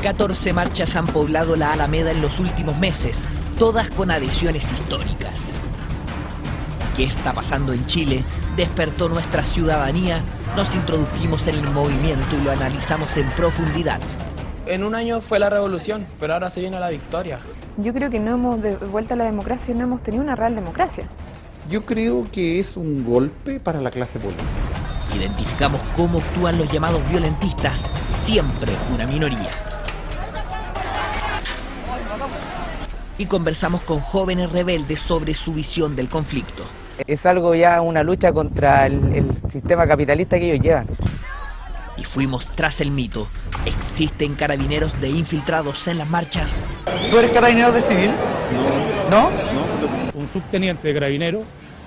14 marchas han poblado la Alameda en los últimos meses, todas con adhesiones históricas. ¿Qué está pasando en Chile? Despertó nuestra ciudadanía, nos introdujimos en el movimiento y lo analizamos en profundidad. En un año fue la revolución, pero ahora se viene la victoria. Yo creo que no hemos devuelto a la democracia, no hemos tenido una real democracia. Yo creo que es un golpe para la clase política. Identificamos cómo actúan los llamados violentistas, siempre una minoría. Y conversamos con jóvenes rebeldes sobre su visión del conflicto. Es algo ya una lucha contra el sistema capitalista que ellos llevan. Y fuimos tras el mito. ¿Existen carabineros de infiltrados en las marchas? ¿Tú eres carabinero de civil? ¿No? Un subteniente de carabinero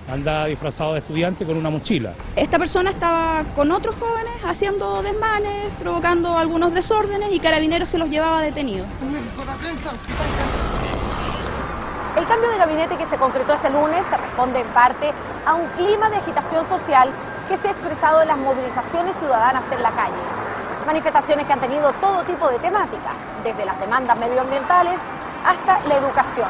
anda disfrazado de estudiante con una mochila. Esta persona estaba con otros jóvenes haciendo desmanes, provocando algunos desórdenes y Carabineros se los llevaba detenidos. El cambio de gabinete que se concretó este lunes se responde en parte a un clima de agitación social que se ha expresado en las movilizaciones ciudadanas en la calle. Manifestaciones que han tenido todo tipo de temáticas, desde las demandas medioambientales hasta la educación.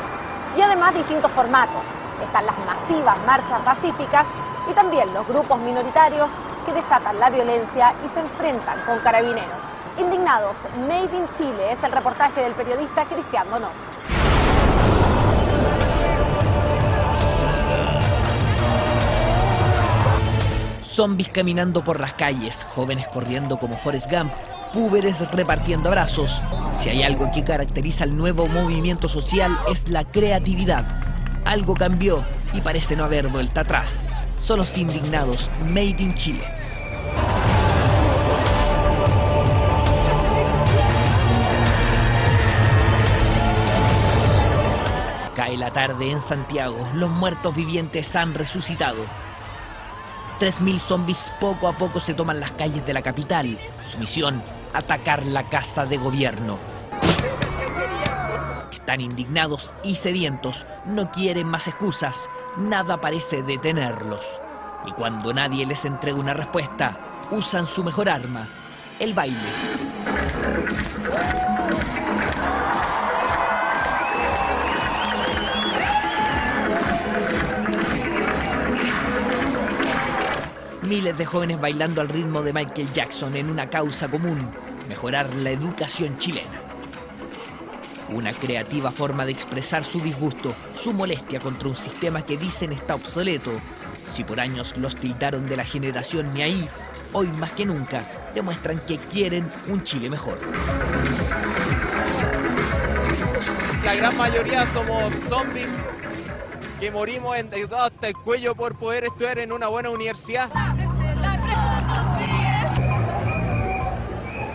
Y además distintos formatos. Están las masivas marchas pacíficas y también los grupos minoritarios que desatan la violencia y se enfrentan con carabineros. Indignados, Made in Chile es el reportaje del periodista Cristian Donoso. Zombies caminando por las calles, jóvenes corriendo como Forrest Gump, púberes repartiendo abrazos. Si hay algo que caracteriza al nuevo movimiento social es la creatividad. Algo cambió y parece no haber vuelta atrás. Son los indignados, Made in Chile. Cae la tarde en Santiago, los muertos vivientes han resucitado. 3.000 zombies poco a poco se toman las calles de la capital. Su misión, atacar la casa de gobierno. Están indignados y sedientos, no quieren más excusas, nada parece detenerlos. Y cuando nadie les entrega una respuesta, usan su mejor arma, el baile. Miles de jóvenes bailando al ritmo de Michael Jackson en una causa común, mejorar la educación chilena. Una creativa forma de expresar su disgusto, su molestia contra un sistema que dicen está obsoleto. Si por años los tildaron de la generación ni ahí, hoy más que nunca demuestran que quieren un Chile mejor. La gran mayoría somos zombies que morimos endeudados hasta el cuello por poder estudiar en una buena universidad.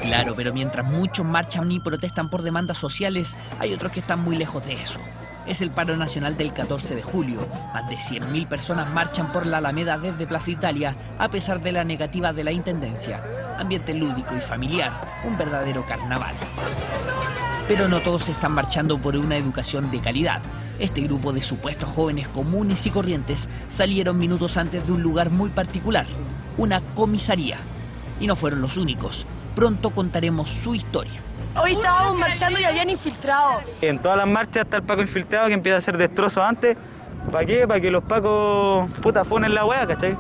Claro, pero mientras muchos marchan y protestan por demandas sociales, hay otros que están muy lejos de eso. Es el paro nacional del 14 de julio. Más de 100.000 personas marchan por la Alameda desde Plaza Italia, a pesar de la negativa de la Intendencia. Ambiente lúdico y familiar, un verdadero carnaval. Pero no todos están marchando por una educación de calidad. Este grupo de supuestos jóvenes comunes y corrientes salieron minutos antes de un lugar muy particular, una comisaría. Y no fueron los únicos. Pronto contaremos su historia. Hoy estábamos marchando y habían infiltrado. En todas las marchas está el Paco infiltrado que empieza a hacer destrozos antes. ¿Para qué? Para que los Pacos ponen la hueá, ¿cachai?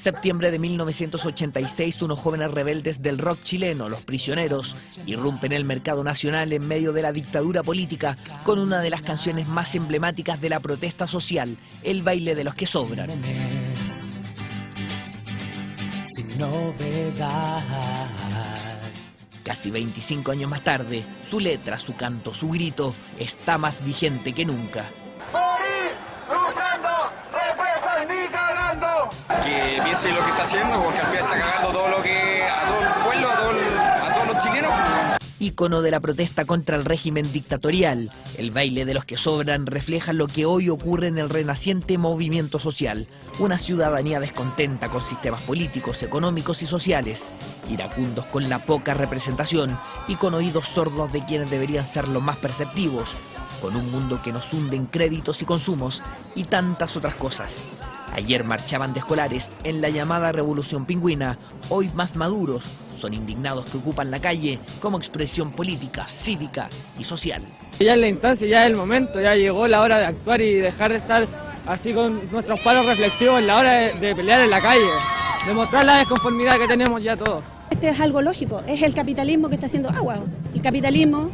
Septiembre de 1986, unos jóvenes rebeldes del rock chileno, Los Prisioneros, irrumpen el mercado nacional en medio de la dictadura política con una de las canciones más emblemáticas de la protesta social, El baile de los que sobran. Casi 25 años más tarde, su letra, su canto, su grito está más vigente que nunca. Que piense lo que está haciendo, porque al final está cagando todo lo que a todo el pueblo, a todos los chilenos. Ícono de la protesta contra el régimen dictatorial, el baile de los que sobran refleja lo que hoy ocurre en el renaciente movimiento social. Una ciudadanía descontenta con sistemas políticos, económicos y sociales, iracundos con la poca representación y con oídos sordos de quienes deberían ser los más perceptivos, con un mundo que nos hunde en créditos y consumos y tantas otras cosas. Ayer marchaban de escolares en la llamada Revolución Pingüina, hoy más maduros, son indignados que ocupan la calle como expresión política, cívica y social. Ya es la instancia, ya es el momento, ya llegó la hora de actuar y dejar de estar así con nuestros paros reflexivos, la hora de pelear en la calle, demostrar la desconformidad que tenemos ya todos. Este es algo lógico, es el capitalismo que está haciendo agua. El capitalismo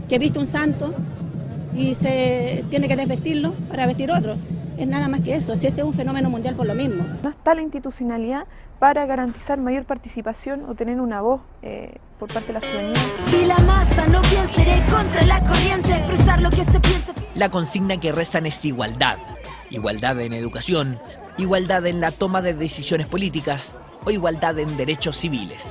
que viste un santo y se tiene que desvestirlo para vestir otro. Es nada más que eso, si este es un fenómeno mundial por lo mismo. No está la institucionalidad para garantizar mayor participación o tener una voz por parte de la ciudadanía. Si la masa no piensa, iré contra la corriente, expresar lo que se piensa. La consigna que rezan es igualdad. Igualdad en educación, igualdad en la toma de decisiones políticas o igualdad en derechos civiles.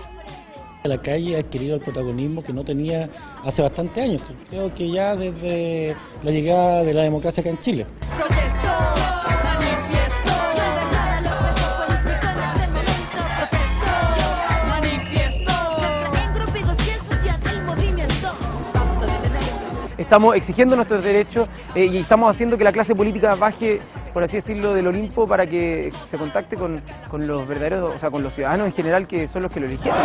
La calle ha adquirido el protagonismo que no tenía hace bastantes años, creo que ya desde la llegada de la democracia acá en Chile. Estamos exigiendo nuestros derechos y estamos haciendo que la clase política baje, por así decirlo, del Olimpo para que se contacte con los verdaderos, o sea, con los ciudadanos en general, que son los que lo eligieron.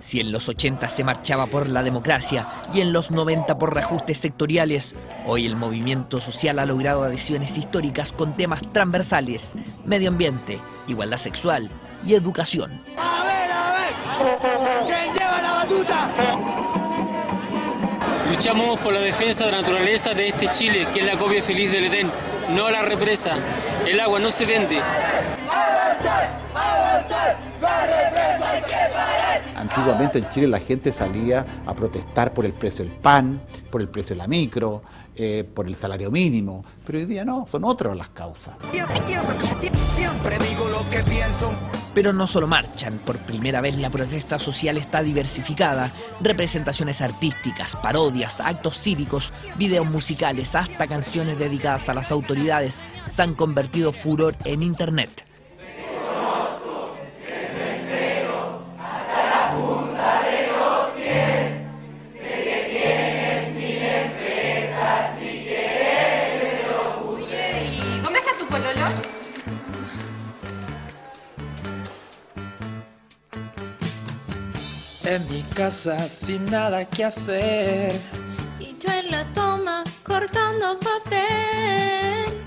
Si en los 80 se marchaba por la democracia y en los 90 por reajustes sectoriales, hoy el movimiento social ha logrado adhesiones históricas con temas transversales, medio ambiente, igualdad sexual y educación. A ver, ¿quién lleva la batuta? Luchamos por la defensa de la naturaleza de este Chile, que es la copia feliz del Edén, no la represa. El agua no se vende. Antiguamente en Chile la gente salía a protestar por el precio del pan, por el precio de la micro, por el salario mínimo, pero hoy día no, son otras las causas. Siempre digo lo que pienso. Pero no solo marchan, por primera vez la protesta social está diversificada, representaciones artísticas, parodias, actos cívicos, videos musicales, hasta canciones dedicadas a las autoridades se han convertido furor en internet. ¿Dónde está tu pololo? En mi casa sin nada que hacer, Y yo en la toma cortando papel.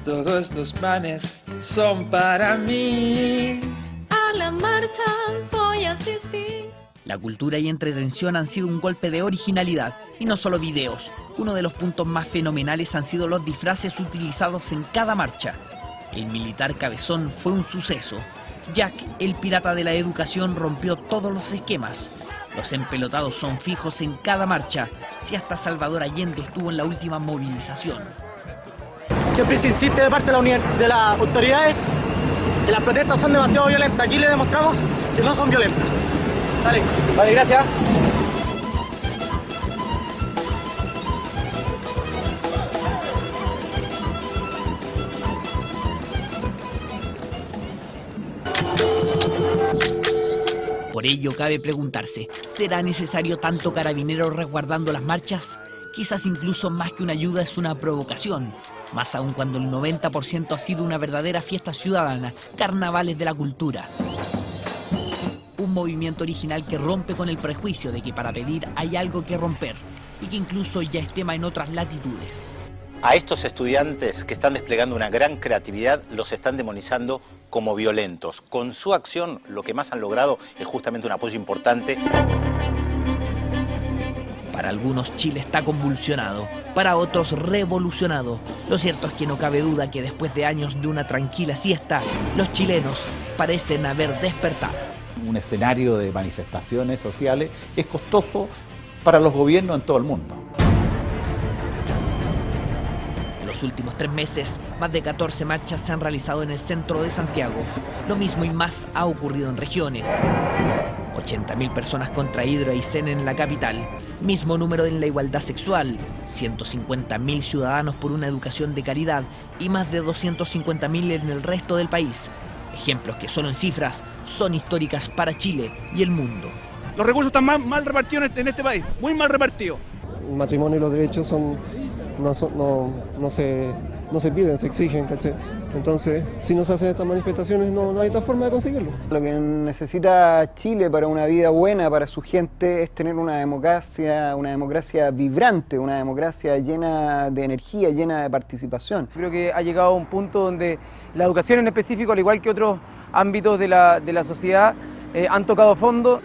todos los planes son para mí. A la marcha voy a asistir. La cultura y entretención han sido un golpe de originalidad, y no solo videos. Uno de los puntos más fenomenales han sido los disfraces utilizados en cada marcha. El militar cabezón fue un suceso. Jack, el pirata de la educación, rompió todos los esquemas. Los empelotados son fijos en cada marcha, si hasta Salvador Allende estuvo en la última movilización. Siempre se insiste de parte de las autoridades que las protestas son demasiado violentas. Aquí le demostramos que no son violentas. Vale, gracias. Por ello cabe preguntarse, ¿será necesario tanto carabinero resguardando las marchas? Quizás incluso más que una ayuda es una provocación, más aún cuando el 90% ha sido una verdadera fiesta ciudadana, carnavales de la cultura. Un movimiento original que rompe con el prejuicio de que para pedir hay algo que romper y que incluso ya es tema en otras latitudes. A estos estudiantes que están desplegando una gran creatividad los están demonizando como violentos. Con su acción lo que más han logrado es justamente un apoyo importante. Para algunos Chile está convulsionado, para otros revolucionado. Lo cierto es que no cabe duda que después de años de una tranquila siesta, los chilenos parecen haber despertado. Un escenario de manifestaciones sociales es costoso para los gobiernos en todo el mundo. En los últimos 3 meses, más de 14 marchas se han realizado en el centro de Santiago. Lo mismo y más ha ocurrido en regiones. 80.000 personas contra Hidro y Aysén en la capital. Mismo número en la igualdad sexual. 150.000 ciudadanos por una educación de calidad y más de 250.000 en el resto del país. Ejemplos que solo en cifras son históricas para Chile y el mundo. Los recursos están mal repartidos en este país, muy mal repartidos. El matrimonio y los derechos no no se piden, se exigen, ¿cachai? Entonces, si no se hacen estas manifestaciones, no hay otra forma de conseguirlo. Lo que necesita Chile para una vida buena para su gente es tener una democracia vibrante, una democracia llena de energía, llena de participación. Creo que ha llegado a un punto donde la educación en específico, al igual que otros ámbitos de la sociedad, han tocado fondo.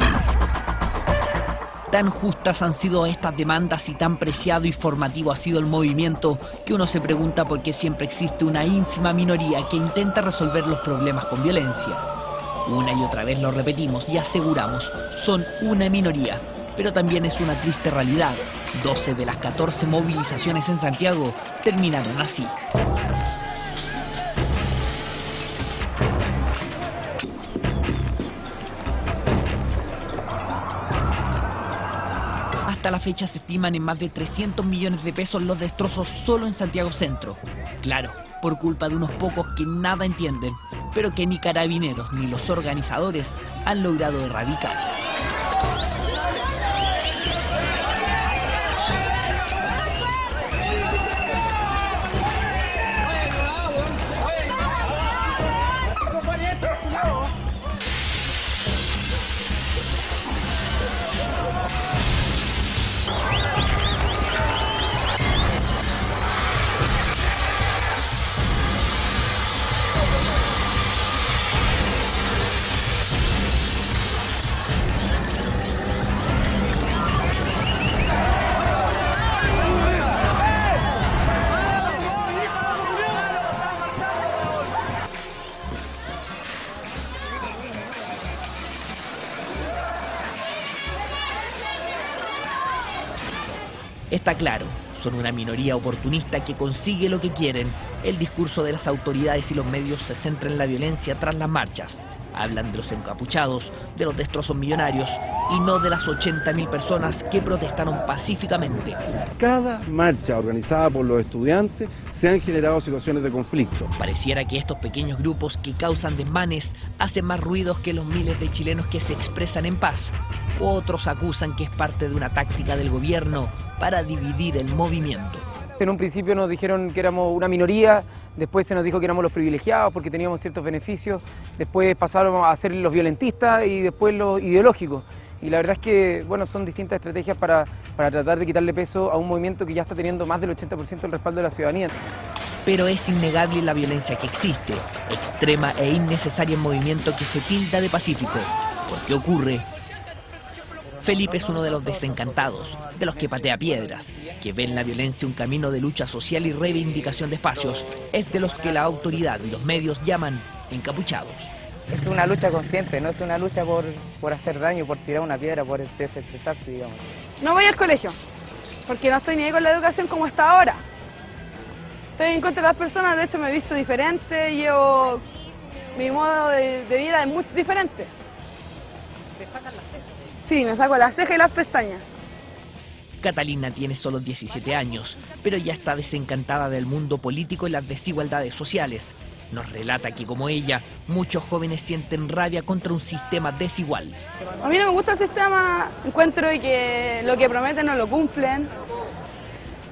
Tan justas han sido estas demandas y tan preciado y formativo ha sido el movimiento que uno se pregunta por qué siempre existe una ínfima minoría que intenta resolver los problemas con violencia. Una y otra vez lo repetimos y aseguramos, son una minoría, pero también es una triste realidad. 12 de las 14 movilizaciones en Santiago terminaron así. Hasta la fecha se estiman en más de 300 millones de pesos los destrozos solo en Santiago Centro. Claro, por culpa de unos pocos que nada entienden, pero que ni Carabineros ni los organizadores han logrado erradicar. Está claro, son una minoría oportunista que consigue lo que quieren. El discurso de las autoridades y los medios se centra en la violencia tras las marchas. Hablan de los encapuchados, de los destrozos millonarios y no de las 80.000 personas que protestaron pacíficamente. Cada marcha organizada por los estudiantes se han generado situaciones de conflicto. Pareciera que estos pequeños grupos que causan desmanes hacen más ruidos que los miles de chilenos que se expresan en paz. Otros acusan que es parte de una táctica del gobierno para dividir el movimiento. En un principio nos dijeron que éramos una minoría, después se nos dijo que éramos los privilegiados porque teníamos ciertos beneficios, después pasaron a ser los violentistas y después los ideológicos. Y la verdad es que, bueno, son distintas estrategias para tratar de quitarle peso a un movimiento que ya está teniendo más del 80% del respaldo de la ciudadanía. Pero es innegable la violencia que existe, extrema e innecesaria en movimiento que se tilda de pacífico. ¿Por qué ocurre? Felipe es uno de los desencantados, de los que patea piedras, que ven la violencia un camino de lucha social y reivindicación de espacios. Es de los que la autoridad y los medios llaman encapuchados. Es una lucha consciente, no es una lucha por hacer daño, por tirar una piedra, por desestresarse, digamos. No voy al colegio, porque no estoy ni ahí con la educación como está ahora. Estoy en contra de las personas, de hecho me he visto diferente, llevo mi modo de vida es muy diferente. ¿Te sacan las cejas? Sí, me saco las cejas y las pestañas. Catalina tiene solo 17 años, pero ya está desencantada del mundo político y las desigualdades sociales. Nos relata que, como ella, muchos jóvenes sienten rabia contra un sistema desigual. A mí no me gusta el sistema, encuentro que lo que prometen no lo cumplen.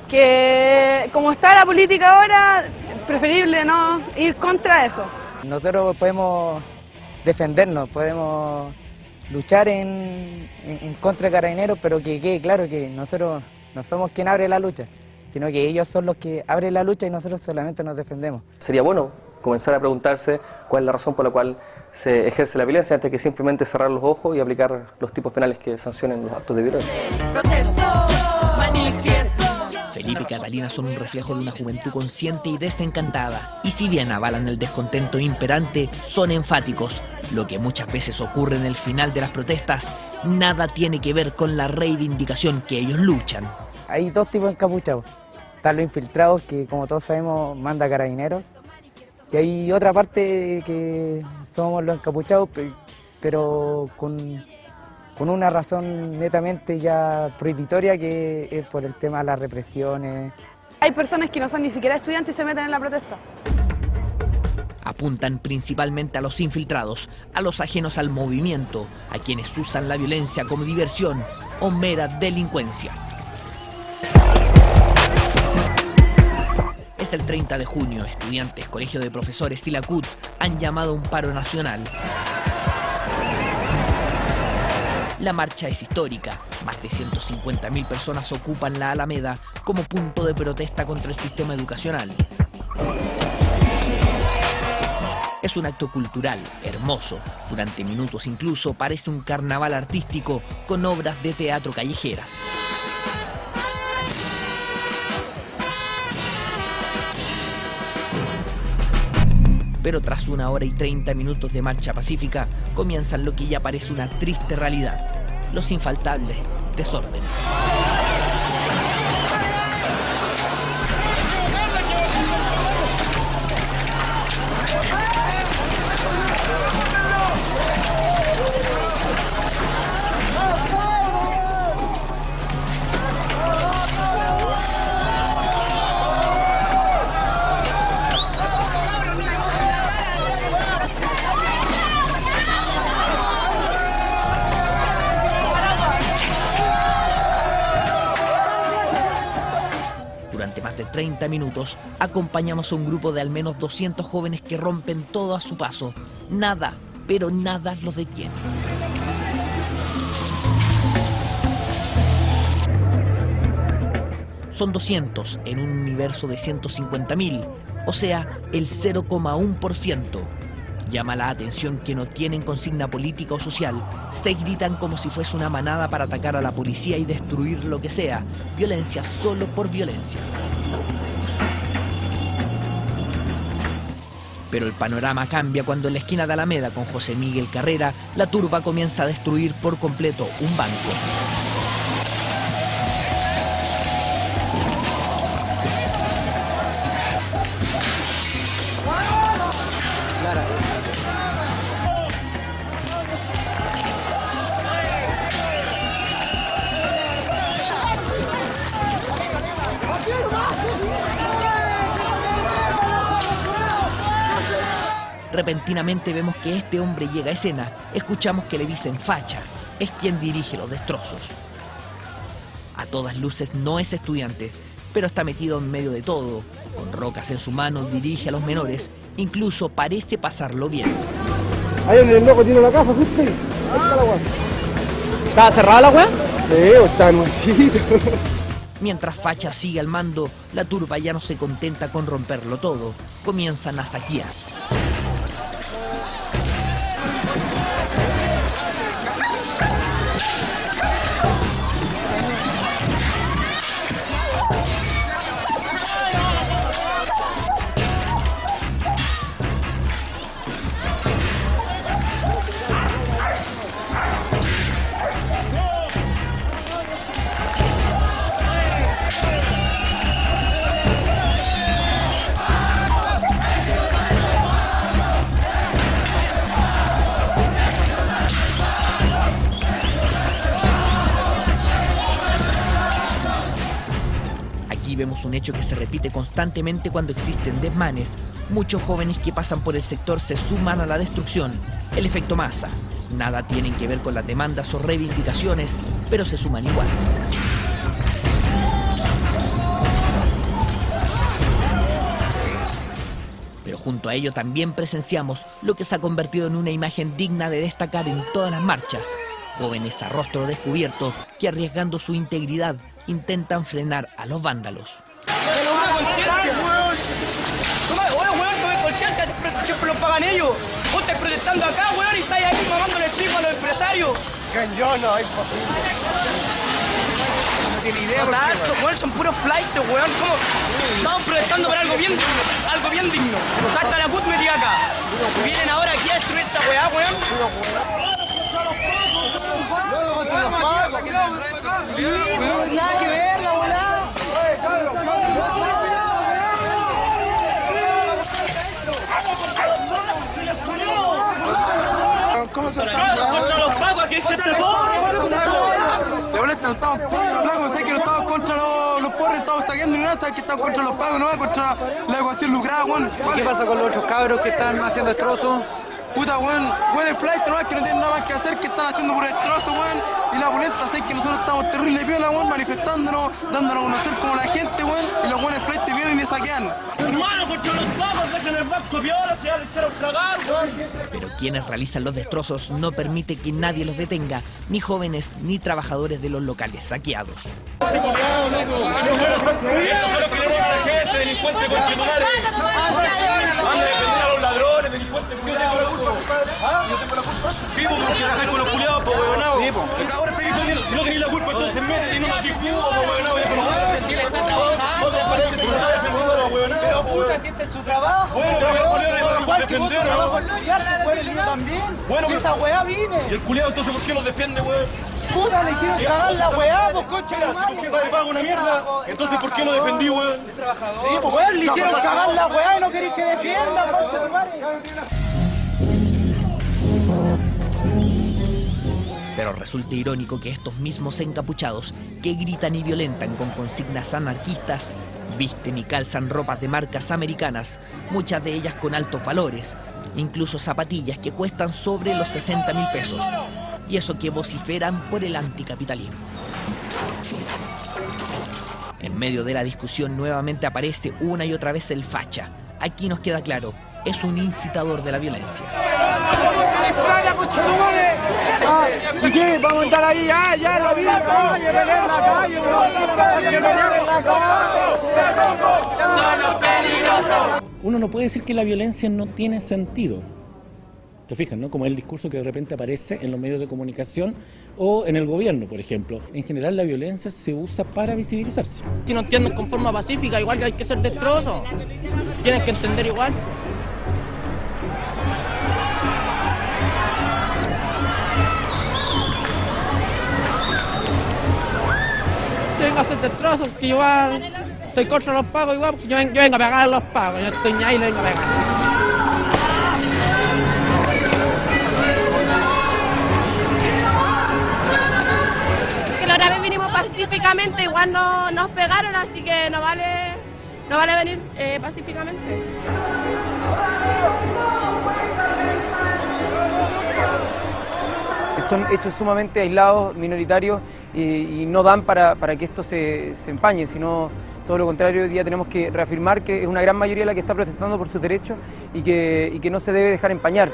Que como está la política ahora, es preferible no ir contra eso. Nosotros podemos defendernos, podemos luchar en contra de Carabineros, pero que quede claro que nosotros no somos quien abre la lucha, sino que ellos son los que abren la lucha y nosotros solamente nos defendemos. Sería bueno comenzar a preguntarse cuál es la razón por la cual se ejerce la violencia antes que simplemente cerrar los ojos y aplicar los tipos penales que sancionen los actos de violencia. Felipe y Catalina son un reflejo de una juventud consciente y desencantada, y si bien avalan el descontento imperante, son enfáticos. Lo que muchas veces ocurre en el final de las protestas, nada tiene que ver con la reivindicación que ellos luchan. Hay dos tipos de encapuchados. Están los infiltrados, que como todos sabemos manda Carabineros, y hay otra parte que somos los encapuchados, pero con una razón netamente ya prohibitoria, que es por el tema de las represiones. Hay personas que no son ni siquiera estudiantes y se meten en la protesta. Apuntan principalmente a los infiltrados, a los ajenos al movimiento, a quienes usan la violencia como diversión o mera delincuencia. Es el 30 de junio, estudiantes, colegio de profesores y la CUT han llamado a un paro nacional. La marcha es histórica. Más de 150.000 personas ocupan la Alameda como punto de protesta contra el sistema educacional. Es un acto cultural, hermoso. Durante minutos incluso parece un carnaval artístico con obras de teatro callejeras. Pero tras 1 hora y 30 minutos de marcha pacífica, comienzan lo que ya parece una triste realidad: los infaltables desórdenes. Durante más de 30 minutos acompañamos a un grupo de al menos 200 jóvenes que rompen todo a su paso. Nada, pero nada los detiene. Son 200 en un universo de 150.000, o sea, el 0,1%. Llama la atención que no tienen consigna política o social, se gritan como si fuese una manada para atacar a la policía y destruir lo que sea, violencia solo por violencia. Pero el panorama cambia cuando en la esquina de Alameda con José Miguel Carrera, la turba comienza a destruir por completo un banco. Repentinamente vemos que este hombre llega a escena, escuchamos que le dicen facha, es quien dirige los destrozos. A todas luces no es estudiante, pero está metido en medio de todo, con rocas en su mano dirige a los menores, incluso parece pasarlo bien. Ahí en el loco tiene la casa, justo ahí. Ahí está la weá. ¿Estaba cerrada la weá? Sí, está nuevecito. Mientras Facha sigue al mando, la turba ya no se contenta con romperlo todo, comienzan a saquear. Vemos un hecho que se repite constantemente cuando existen desmanes. Muchos jóvenes que pasan por el sector se suman a la destrucción. El efecto masa. Nada tienen que ver con las demandas o reivindicaciones, pero se suman igual. Pero junto a ello también presenciamos lo que se ha convertido en una imagen digna de destacar en todas las marchas. Jóvenes a rostro descubierto que, arriesgando su integridad, intentan frenar a los vándalos. Siempre lo pagan ellos. Vos estás protestando acá, weón, y estás ahí mamándole el trigo a los empresarios. Yo no, es posible. No tiene idea. Estos weón son puros flights, weón. ¿Cómo? Estamos protestando por algo bien digno. Hasta la CUT metida acá. Y vienen ahora aquí a destruir esta weá, weón. Nada que ver, la volada. ¿Cómo se está? Contra los pagos, aquí se te de boleta, no estamos flacos, sé que no estamos contra los pobres, estamos saqueando ni nada, sabes que estamos contra los pagos, no contra la ecuación lucrada, weón. ¿Qué pasa con los otros cabros que están haciendo destrozos? Puta, weón, el flight, no es que no tienen nada más que hacer, que están haciendo por el destrozo, weón. Y la pulenta, sé que nosotros estamos terrible piola, weón, manifestándonos, dándonos a conocer como la gente, weón. Y los buenos flight vienen y me saquean. Hermano, contra los pagos, dejen el banco piola, se van a echar a cagar, weón. Pero quienes realizan los destrozos no permite que nadie los detenga, ni jóvenes ni trabajadores de los locales saqueados. Delincuente con chimulares. Van a defender a los ladrones, delincuentes. Yo tengo la culpa, compadre. Yo tengo la culpa. Sí, porque dejar con los culiados, po, huevonao. Sí, po. Ahora estoy diciendo, si no tenéis la culpa, entonces métete y no nos discuto, po, huevonao. Ya con Chile está trabajando. Pero puta, si este es su trabajo. Bueno, igual que vos, tu trabajo es luchar, fue el mío también. Bueno, si esa weá vine. Y el culiado, entonces, ¿por qué los defiende, weón? Puta, le quiero cagar la weá, pues, concha de madre. Si tu jefa te paga una mierda, entonces, ¿por qué lo defendí, weón? Sí, pues, weón, le hicieron cagar la weá y no queréis que defienda, concha de madre. Pero resulta irónico que estos mismos encapuchados, que gritan y violentan con consignas anarquistas, visten y calzan ropas de marcas americanas, muchas de ellas con altos valores, incluso zapatillas que cuestan sobre los 60.000 pesos, y eso que vociferan por el anticapitalismo. En medio de la discusión nuevamente aparece una y otra vez el facha. Aquí nos queda claro, es un incitador de la violencia. ¿Y qué? Vamos a estar ahí, ya en la vida, calle, en la calle. Uno no puede decir que la violencia no tiene sentido. ¿Te fijas, no? Como el discurso que de repente aparece en los medios de comunicación o en el gobierno, por ejemplo. En general la violencia se usa para visibilizarse. Si no entienden con forma pacífica, igual que hay que ser destrozo. Tienen que entender igual. Vengo a hacer destrozos, que igual estoy contra los pagos, igual, porque yo vengo a pagar los pagos, yo estoy ahí y le vengo a pagar. Que la otra vez vinimos pacíficamente, igual nos pegaron, así que no vale venir pacíficamente. Son hechos sumamente aislados, minoritarios, y no dan para que esto se empañe, sino todo lo contrario. Hoy día tenemos que reafirmar que es una gran mayoría la que está protestando por sus derechos y que no se debe dejar empañar.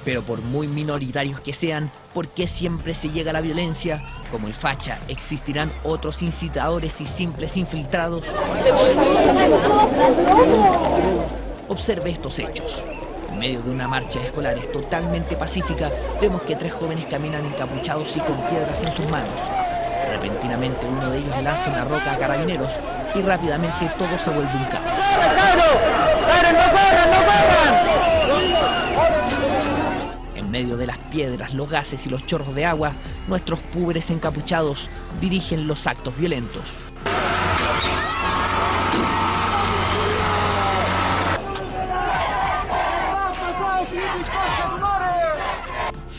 Pero por muy minoritarios que sean, ¿por qué siempre se llega a la violencia? Como el facha, ¿existirán otros incitadores y simples infiltrados? Observe estos hechos. En medio de una marcha de escolares totalmente pacífica, vemos que 3 jóvenes caminan encapuchados y con piedras en sus manos. Repentinamente uno de ellos le lanza una roca a carabineros y rápidamente todo se vuelve un caos. En medio de las piedras, los gases y los chorros de agua, nuestros púberes encapuchados dirigen los actos violentos.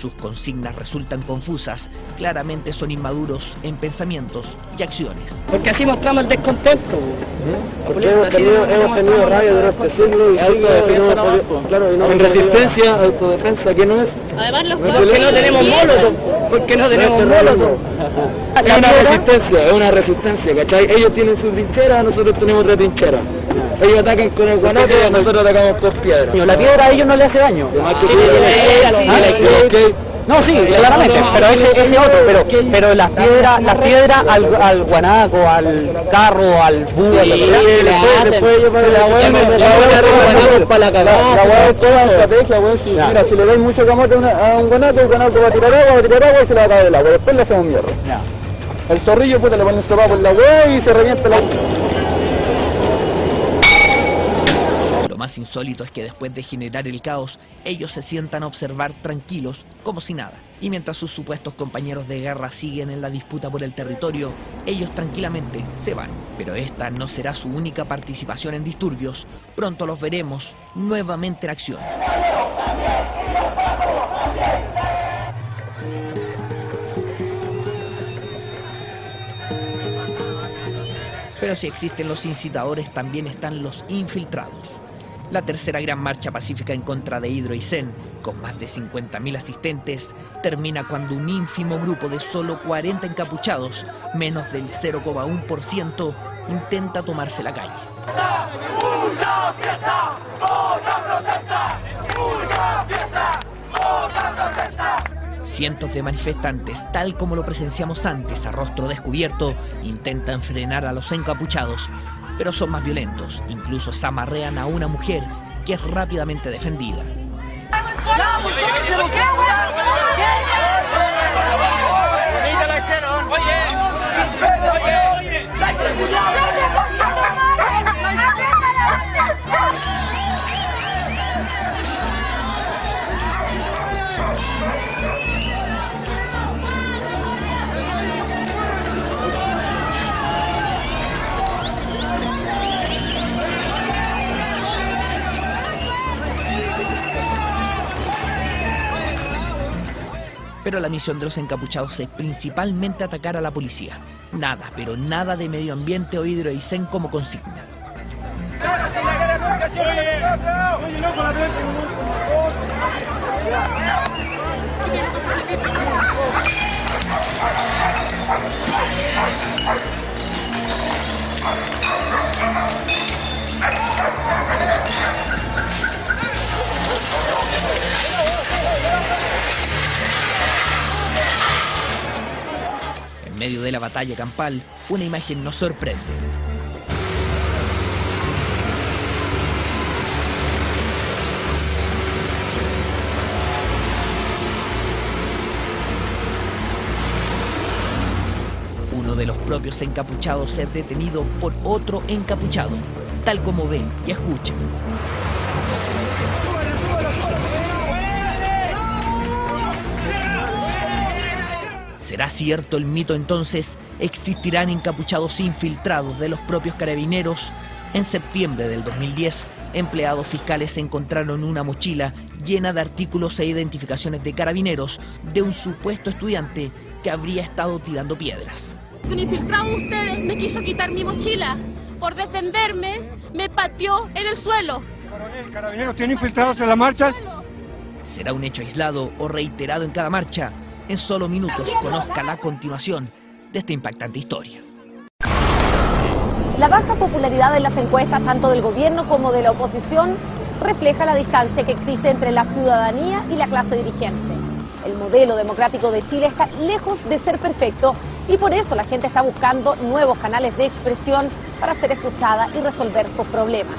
Sus consignas resultan confusas, claramente son inmaduros en pensamientos y acciones. Porque así mostramos el descontento. Porque hemos tenido rabia durante siglos y en resistencia, autodefensa, ¿qué no es? Además, porque no tenemos molotov, porque no tenemos molotov. Es una resistencia, ¿cachai? Ellos tienen su trinchera, nosotros tenemos otra trinchera. Ellos atacan con el guanete y nosotros atacamos con piedra. La piedra a ellos no le hace daño. No, sí, claramente, pero ese otro, pero las piedras al guanaco, al carro, al búho, después ellos para la hueá para la cagada. La hueá es toda estrategia, weón. Mira, si le dais mucho camote a un guanaco, el guanaco va a tirar agua y se le va a caer el agua. Después le hacemos mierda. El zorrillo, puta, le ponen sopa por la hueá y se revienta la hueá. Lo más insólito es que después de generar el caos, ellos se sientan a observar tranquilos, como si nada. Y mientras sus supuestos compañeros de guerra siguen en la disputa por el territorio, ellos tranquilamente se van. Pero esta no será su única participación en disturbios. Pronto los veremos nuevamente en acción. Pero si existen los incitadores, también están los infiltrados. La tercera gran marcha pacífica en contra de Hydro Aysén, con más de 50.000 asistentes, termina cuando un ínfimo grupo de solo 40 encapuchados, menos del 0,1%, intenta tomarse la calle. ¡Mucha fiesta! ¡Mucha protesta! ¡Mucha fiesta! ¡Mucha protesta! Cientos de manifestantes, tal como lo presenciamos antes, a rostro descubierto, intentan frenar a los encapuchados, pero son más violentos. Incluso zamarrean a una mujer que es rápidamente defendida. Pero la misión de los encapuchados es principalmente atacar a la policía. Nada, pero nada de medio ambiente o Hydro Aysén como consigna. En medio de la batalla campal, una imagen nos sorprende. Uno de los propios encapuchados es detenido por otro encapuchado, tal como ven y escuchan. ¿Será cierto el mito entonces? ¿Existirán encapuchados infiltrados de los propios carabineros? En septiembre del 2010, empleados fiscales encontraron una mochila llena de artículos e identificaciones de carabineros de un supuesto estudiante que habría estado tirando piedras. Un infiltrado de ustedes me quiso quitar mi mochila. Por defenderme, me pateó en el suelo. Coronel, ¿carabineros tienen infiltrados en las marchas? ¿Será un hecho aislado o reiterado en cada marcha? En solo minutos conozca la continuación de esta impactante historia. La baja popularidad en las encuestas tanto del gobierno como de la oposición refleja la distancia que existe entre la ciudadanía y la clase dirigente. El modelo democrático de Chile está lejos de ser perfecto y por eso la gente está buscando nuevos canales de expresión para ser escuchada y resolver sus problemas.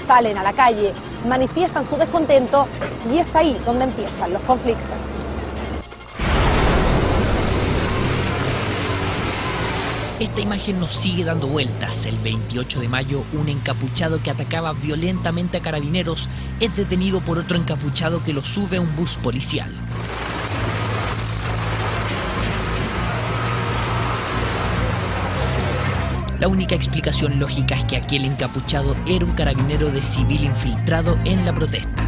Salen a la calle, manifiestan su descontento y es ahí donde empiezan los conflictos. Esta imagen nos sigue dando vueltas. El 28 de mayo, un encapuchado que atacaba violentamente a carabineros es detenido por otro encapuchado que lo sube a un bus policial. La única explicación lógica es que aquel encapuchado era un carabinero de civil infiltrado en la protesta.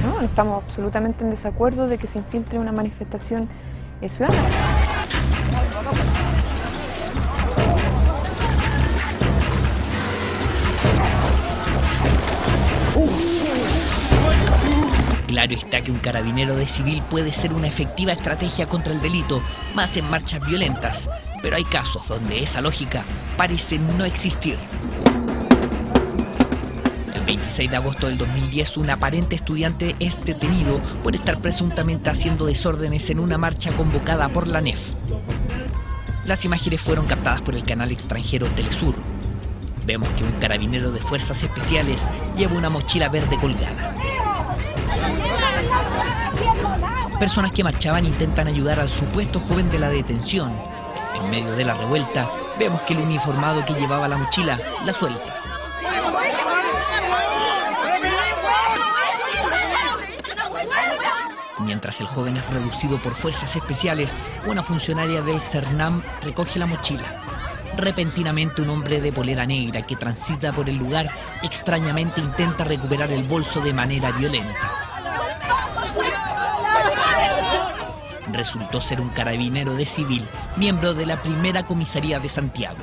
No, estamos absolutamente en desacuerdo de que se infiltre una manifestación ciudadana. Claro está que un carabinero de civil puede ser una efectiva estrategia contra el delito, más en marchas violentas, pero hay casos donde esa lógica parece no existir. El 26 de agosto del 2010, un aparente estudiante es detenido por estar presuntamente haciendo desórdenes en una marcha convocada por la ANEF. Las imágenes fueron captadas por el canal extranjero Telesur. Vemos que un carabinero de fuerzas especiales lleva una mochila verde colgada. Personas que marchaban intentan ayudar al supuesto joven de la detención. En medio de la revuelta, vemos que el uniformado que llevaba la mochila la suelta. Mientras el joven es reducido por fuerzas especiales, una funcionaria del CERNAM recoge la mochila. Repentinamente un hombre de polera negra que transita por el lugar extrañamente intenta recuperar el bolso de manera violenta. Resultó ser un carabinero de civil, miembro de la primera comisaría de Santiago.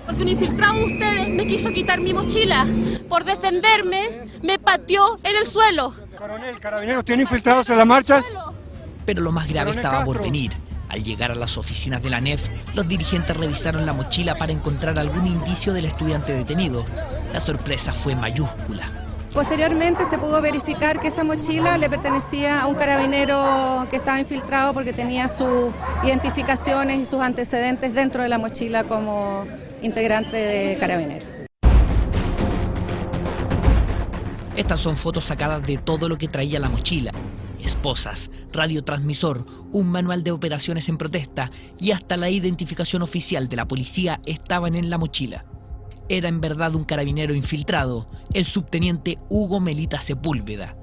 Porque un infiltrado de ustedes me quiso quitar mi mochila. Por defenderme, me pateó en el suelo. Coronel, carabineros tienen infiltrados en las marchas. Pero lo más grave estaba por venir. Al llegar a las oficinas de la ANEF, los dirigentes revisaron la mochila para encontrar algún indicio del estudiante detenido. La sorpresa fue mayúscula. Posteriormente se pudo verificar que esa mochila le pertenecía a un carabinero que estaba infiltrado porque tenía sus identificaciones y sus antecedentes dentro de la mochila como integrante de Carabineros. Estas son fotos sacadas de todo lo que traía la mochila. Esposas, radiotransmisor, un manual de operaciones en protesta y hasta la identificación oficial de la policía estaban en la mochila. Era en verdad un carabinero infiltrado, el subteniente Hugo Melita Sepúlveda.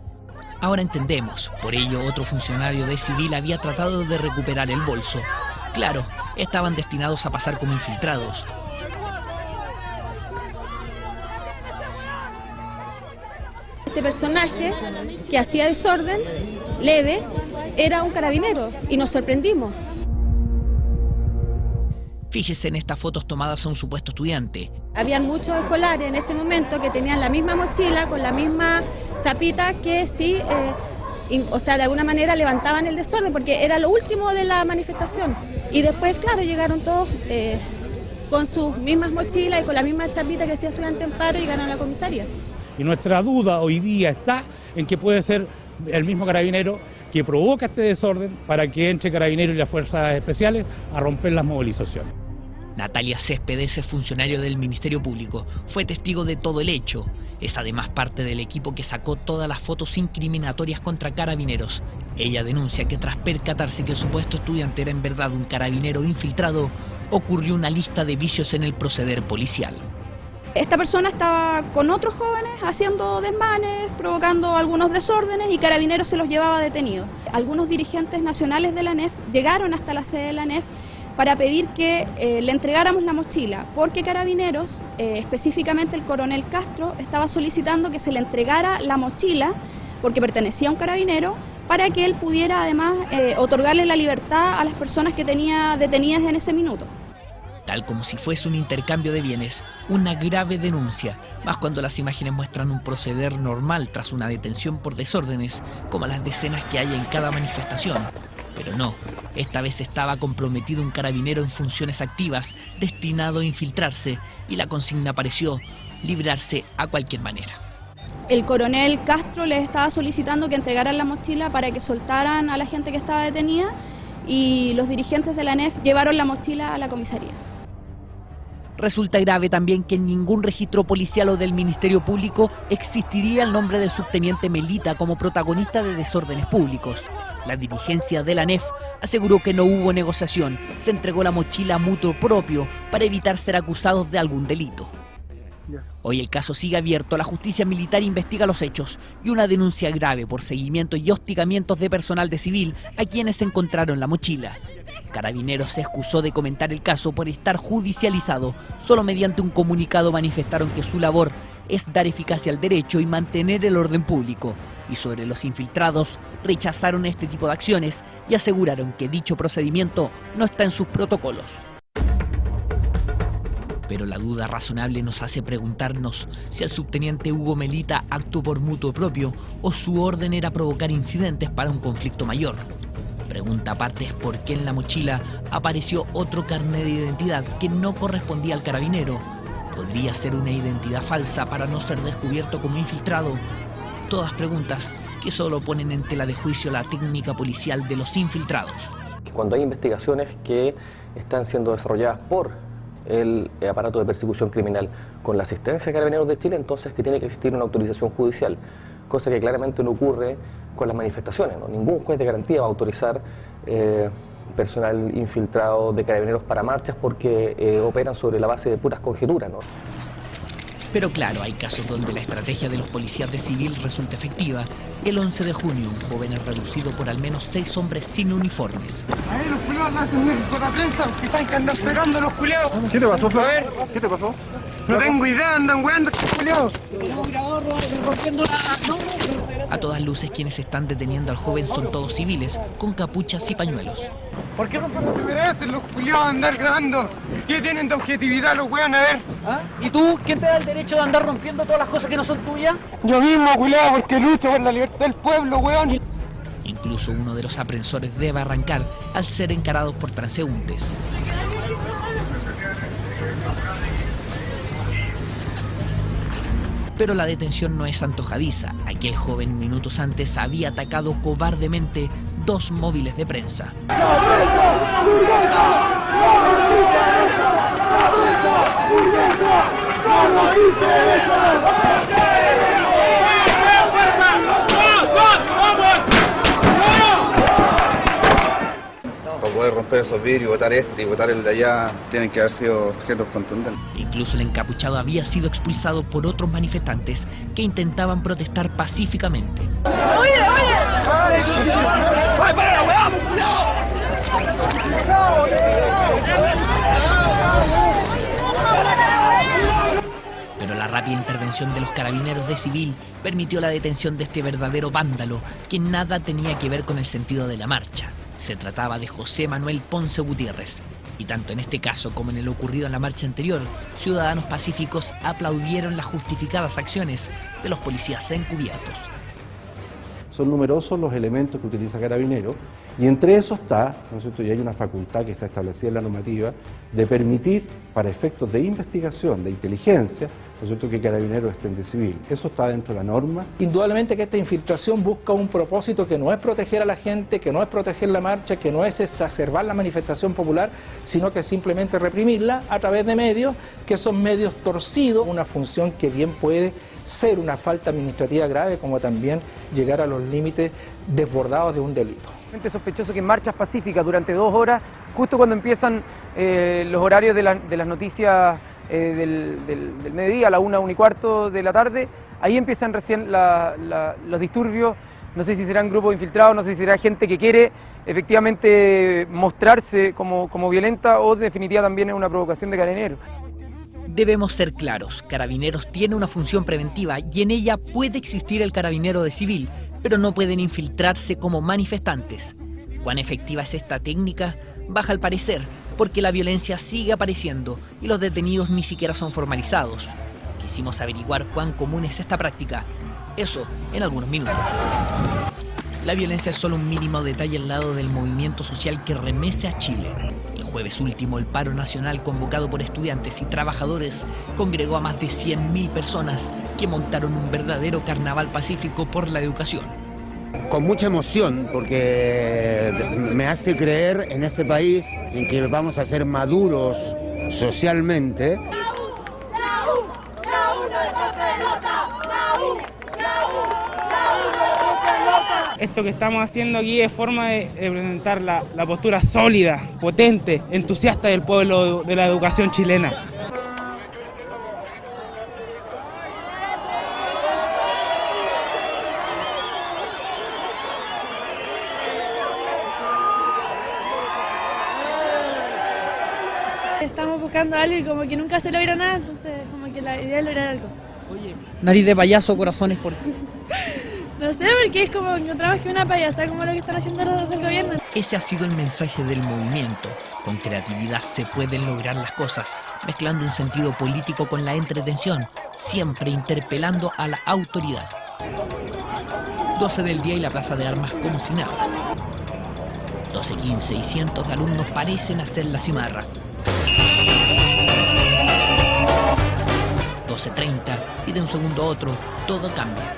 Ahora entendemos, por ello otro funcionario de civil había tratado de recuperar el bolso. Claro, estaban destinados a pasar como infiltrados. Este personaje que hacía desorden leve era un carabinero y nos sorprendimos. Fíjese en estas fotos tomadas a un supuesto estudiante. Habían muchos escolares en ese momento que tenían la misma mochila con la misma chapita que sí, o sea, de alguna manera levantaban el desorden porque era lo último de la manifestación. Y después, claro, llegaron todos con sus mismas mochilas y con la misma chapita que hacía estudiante en paro y llegaron a la comisaría. Y nuestra duda hoy día está en que puede ser el mismo carabinero que provoca este desorden para que entre Carabineros y las fuerzas especiales a romper las movilizaciones. Natalia Céspedes es funcionario del Ministerio Público, fue testigo de todo el hecho. Es además parte del equipo que sacó todas las fotos incriminatorias contra Carabineros. Ella denuncia que tras percatarse que el supuesto estudiante era en verdad un carabinero infiltrado, ocurrió una lista de vicios en el proceder policial. Esta persona estaba con otros jóvenes haciendo desmanes, provocando algunos desórdenes y Carabineros se los llevaba detenidos. Algunos dirigentes nacionales de la ANEF llegaron hasta la sede de la ANEF para pedir que le entregáramos la mochila, porque Carabineros, específicamente el coronel Castro, estaba solicitando que se le entregara la mochila, porque pertenecía a un carabinero, para que él pudiera además otorgarle la libertad a las personas que tenía detenidas en ese minuto. Tal como si fuese un intercambio de bienes, una grave denuncia, más cuando las imágenes muestran un proceder normal tras una detención por desórdenes, como las decenas que hay en cada manifestación. Pero no, esta vez estaba comprometido un carabinero en funciones activas, destinado a infiltrarse, y la consigna pareció librarse a cualquier manera. El coronel Castro les estaba solicitando que entregaran la mochila para que soltaran a la gente que estaba detenida, y los dirigentes de la ANEF llevaron la mochila a la comisaría. Resulta grave también que en ningún registro policial o del Ministerio Público existiría el nombre del subteniente Melita como protagonista de desórdenes públicos. La dirigencia de la ANEF aseguró que no hubo negociación, se entregó la mochila a mutuo propio para evitar ser acusados de algún delito. Hoy el caso sigue abierto, la justicia militar investiga los hechos y una denuncia grave por seguimiento y hostigamientos de personal de civil a quienes encontraron la mochila. Carabineros se excusó de comentar el caso por estar judicializado. Solo mediante un comunicado manifestaron que su labor es dar eficacia al derecho y mantener el orden público. Y sobre los infiltrados, rechazaron este tipo de acciones y aseguraron que dicho procedimiento no está en sus protocolos. Pero la duda razonable nos hace preguntarnos si el subteniente Hugo Melita actuó por mutuo propio o su orden era provocar incidentes para un conflicto mayor. Pregunta aparte es por qué en la mochila apareció otro carnet de identidad que no correspondía al carabinero. ¿Podría ser una identidad falsa para no ser descubierto como infiltrado? Todas preguntas que solo ponen en tela de juicio la técnica policial de los infiltrados. Cuando hay investigaciones que están siendo desarrolladas por el aparato de persecución criminal con la asistencia de Carabineros de Chile, entonces que tiene que existir una autorización judicial, cosa que claramente no ocurre con las manifestaciones, ¿no? Ningún juez de garantía va a autorizar personal infiltrado de Carabineros para marchas porque operan sobre la base de puras conjeturas, ¿no? Pero claro, hay casos donde la estrategia de los policías de civil resulta efectiva. El 11 de junio, un joven es reducido por al menos 6 hombres sin uniformes. Ahí los culiados hacen con la prensa, que están que andan pegando los culiados. ¿Qué te pasó, A ver, ¿qué te pasó? no tengo idea, andan weando estos culiados. Rompiendo la... A todas luces, quienes están deteniendo al joven son todos civiles, con capuchas y pañuelos. ¿Por qué rompen los merecen los culiados andar grabando? ¿Qué tienen de objetividad los weón a ver? ¿Ah? ¿Y tú? ¿Quién te da el derecho de andar rompiendo todas las cosas que no son tuyas? Yo mismo, culiado, porque lucho por la libertad del pueblo, weón. Incluso uno de los aprensores debe arrancar al ser encarados por transeúntes. Pero la detención no es antojadiza. Aquel joven minutos antes había atacado cobardemente 2 móviles de prensa. Para poder romper esos vidrios, botar este y botar el de allá, tienen que haber sido objetos contundentes. Incluso el encapuchado había sido expulsado por otros manifestantes que intentaban protestar pacíficamente. ¡Oye! ¡Para la weá, Pero la rápida intervención de los carabineros de civil permitió la detención de este verdadero vándalo, que nada tenía que ver con el sentido de la marcha. Se trataba de José Manuel Ponce Gutiérrez. Y tanto en este caso como en el ocurrido en la marcha anterior, ciudadanos pacíficos aplaudieron las justificadas acciones de los policías encubiertos. Son numerosos los elementos que utiliza Carabineros y entre esos está, ¿no es cierto?, y hay una facultad que está establecida en la normativa de permitir para efectos de investigación, de inteligencia, ¿no es cierto?, que Carabineros estén de civil. Eso está dentro de la norma. Indudablemente que esta infiltración busca un propósito que no es proteger a la gente, que no es proteger la marcha, que no es exacerbar la manifestación popular, sino que es simplemente reprimirla a través de medios que son medios torcidos, una función que bien puede ser una falta administrativa grave, como también llegar a los límites desbordados de un delito. Sospechoso que en marchas pacíficas durante 2 horas, justo cuando empiezan los horarios de las noticias del mediodía, a la 1:15 de la tarde, ahí empiezan recién los disturbios. No sé si serán grupos infiltrados, no sé si será gente que quiere efectivamente mostrarse como violenta o en definitiva también es una provocación de Carabineros. Debemos ser claros, Carabineros tiene una función preventiva y en ella puede existir el carabinero de civil, pero no pueden infiltrarse como manifestantes. ¿Cuán efectiva es esta técnica? Baja al parecer, porque la violencia sigue apareciendo y los detenidos ni siquiera son formalizados. Quisimos averiguar cuán común es esta práctica. Eso en algunos minutos. La violencia es solo un mínimo detalle al lado del movimiento social que remece a Chile. El jueves último, el paro nacional convocado por estudiantes y trabajadores congregó a más de 100.000 personas que montaron un verdadero carnaval pacífico por la educación. Con mucha emoción, porque me hace creer en este país en que vamos a ser maduros socialmente. Esto que estamos haciendo aquí es forma de presentar la postura sólida, potente, entusiasta del pueblo de la educación chilena. Estamos buscando algo y como que nunca se logra nada, entonces como que la idea es lograr algo. Oye, nariz de payaso, corazones por... No sé, porque es como encontramos que una payasa como lo que están haciendo los del gobierno. Ese ha sido el mensaje del movimiento. Con creatividad se pueden lograr las cosas, mezclando un sentido político con la entretención, siempre interpelando a la autoridad. 12 del día y la plaza de armas como si nada. 12:15 y cientos de alumnos parecen hacer la cimarra. 12:30 y de un segundo a otro todo cambia.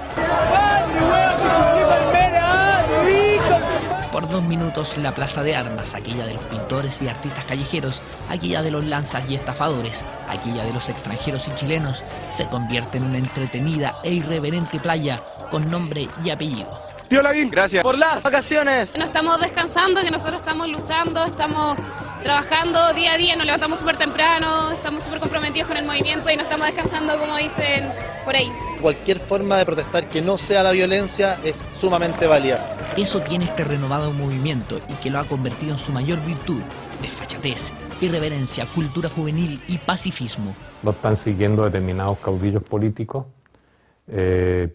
Por 2 minutos la plaza de armas, aquella de los pintores y artistas callejeros, aquella de los lanzas y estafadores, aquella de los extranjeros y chilenos, se convierte en una entretenida e irreverente playa con nombre y apellido. Tío Lavín, gracias por las vacaciones. No estamos descansando, que nosotros estamos luchando, estamos trabajando día a día, nos levantamos súper temprano, estamos súper comprometidos con el movimiento y no estamos descansando como dicen por ahí. Cualquier forma de protestar que no sea la violencia es sumamente válida. Eso tiene este renovado movimiento y que lo ha convertido en su mayor virtud: desfachatez, irreverencia, cultura juvenil y pacifismo. No están siguiendo determinados caudillos políticos,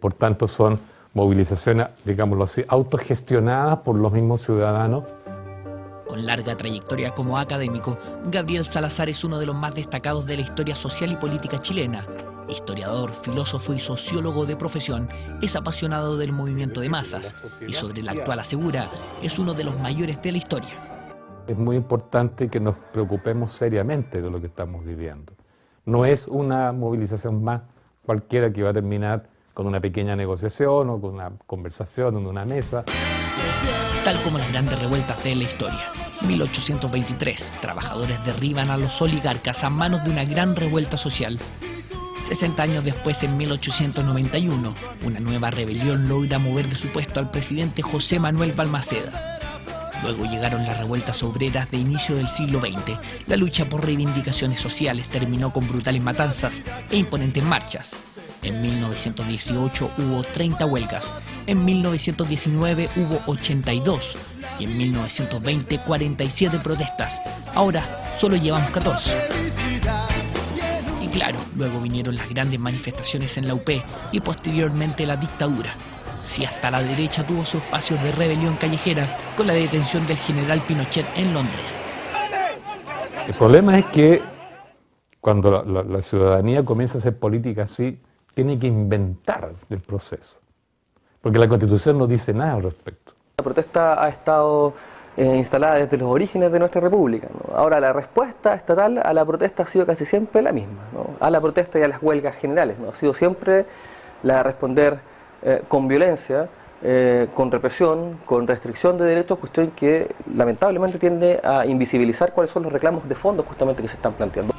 por tanto son movilizaciones, digámoslo así, autogestionadas por los mismos ciudadanos. Con larga trayectoria como académico, Gabriel Salazar es uno de los más destacados de la historia social y política chilena. Historiador, filósofo y sociólogo de profesión, es apasionado del movimiento de masas y sobre el actual asegura, es uno de los mayores de la historia. Es muy importante que nos preocupemos seriamente de lo que estamos viviendo. No es una movilización más cualquiera que va a terminar con una pequeña negociación o con una conversación en una mesa. Tal como las grandes revueltas de la historia. 1823, trabajadores derriban a los oligarcas a manos de una gran revuelta social. 60 años después, en 1891, una nueva rebelión logra mover de su puesto al presidente José Manuel Balmaceda. Luego llegaron las revueltas obreras de inicio del siglo XX. La lucha por reivindicaciones sociales terminó con brutales matanzas e imponentes marchas. En 1918 hubo 30 huelgas, en 1919 hubo 82 y en 1920 47 protestas. Ahora solo llevamos 14. Y claro, luego vinieron las grandes manifestaciones en la UP y posteriormente la dictadura. Si hasta la derecha tuvo su espacio de rebelión callejera con la detención del general Pinochet en Londres. El problema es que cuando la ciudadanía comienza a hacer política así, tiene que inventar el proceso, porque la Constitución no dice nada al respecto. La protesta ha estado instalada desde los orígenes de nuestra República, ¿no? Ahora, la respuesta estatal a la protesta ha sido casi siempre la misma, ¿no? A la protesta y a las huelgas generales, ¿no? Ha sido siempre la de responder con violencia, con represión, con restricción de derechos, cuestión que lamentablemente tiende a invisibilizar cuáles son los reclamos de fondo justamente que se están planteando.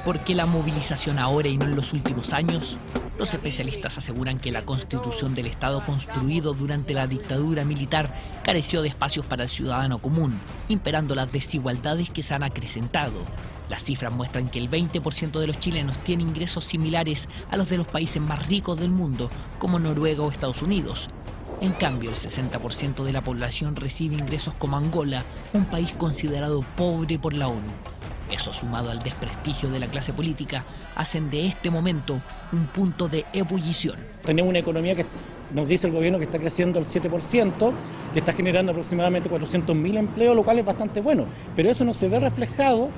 ¿Por qué la movilización ahora y no en los últimos años? Los especialistas aseguran que la constitución del Estado construido durante la dictadura militar careció de espacios para el ciudadano común, imperando las desigualdades que se han acrecentado. Las cifras muestran que el 20% de los chilenos tiene ingresos similares a los de los países más ricos del mundo, como Noruega o Estados Unidos. En cambio, el 60% de la población recibe ingresos como Angola, un país considerado pobre por la ONU. Eso, sumado al desprestigio de la clase política, hacen de este momento un punto de ebullición. Tenemos una economía que nos dice el gobierno que está creciendo al 7%, que está generando aproximadamente 400.000 empleos, lo cual es bastante bueno, pero eso no se ve reflejado,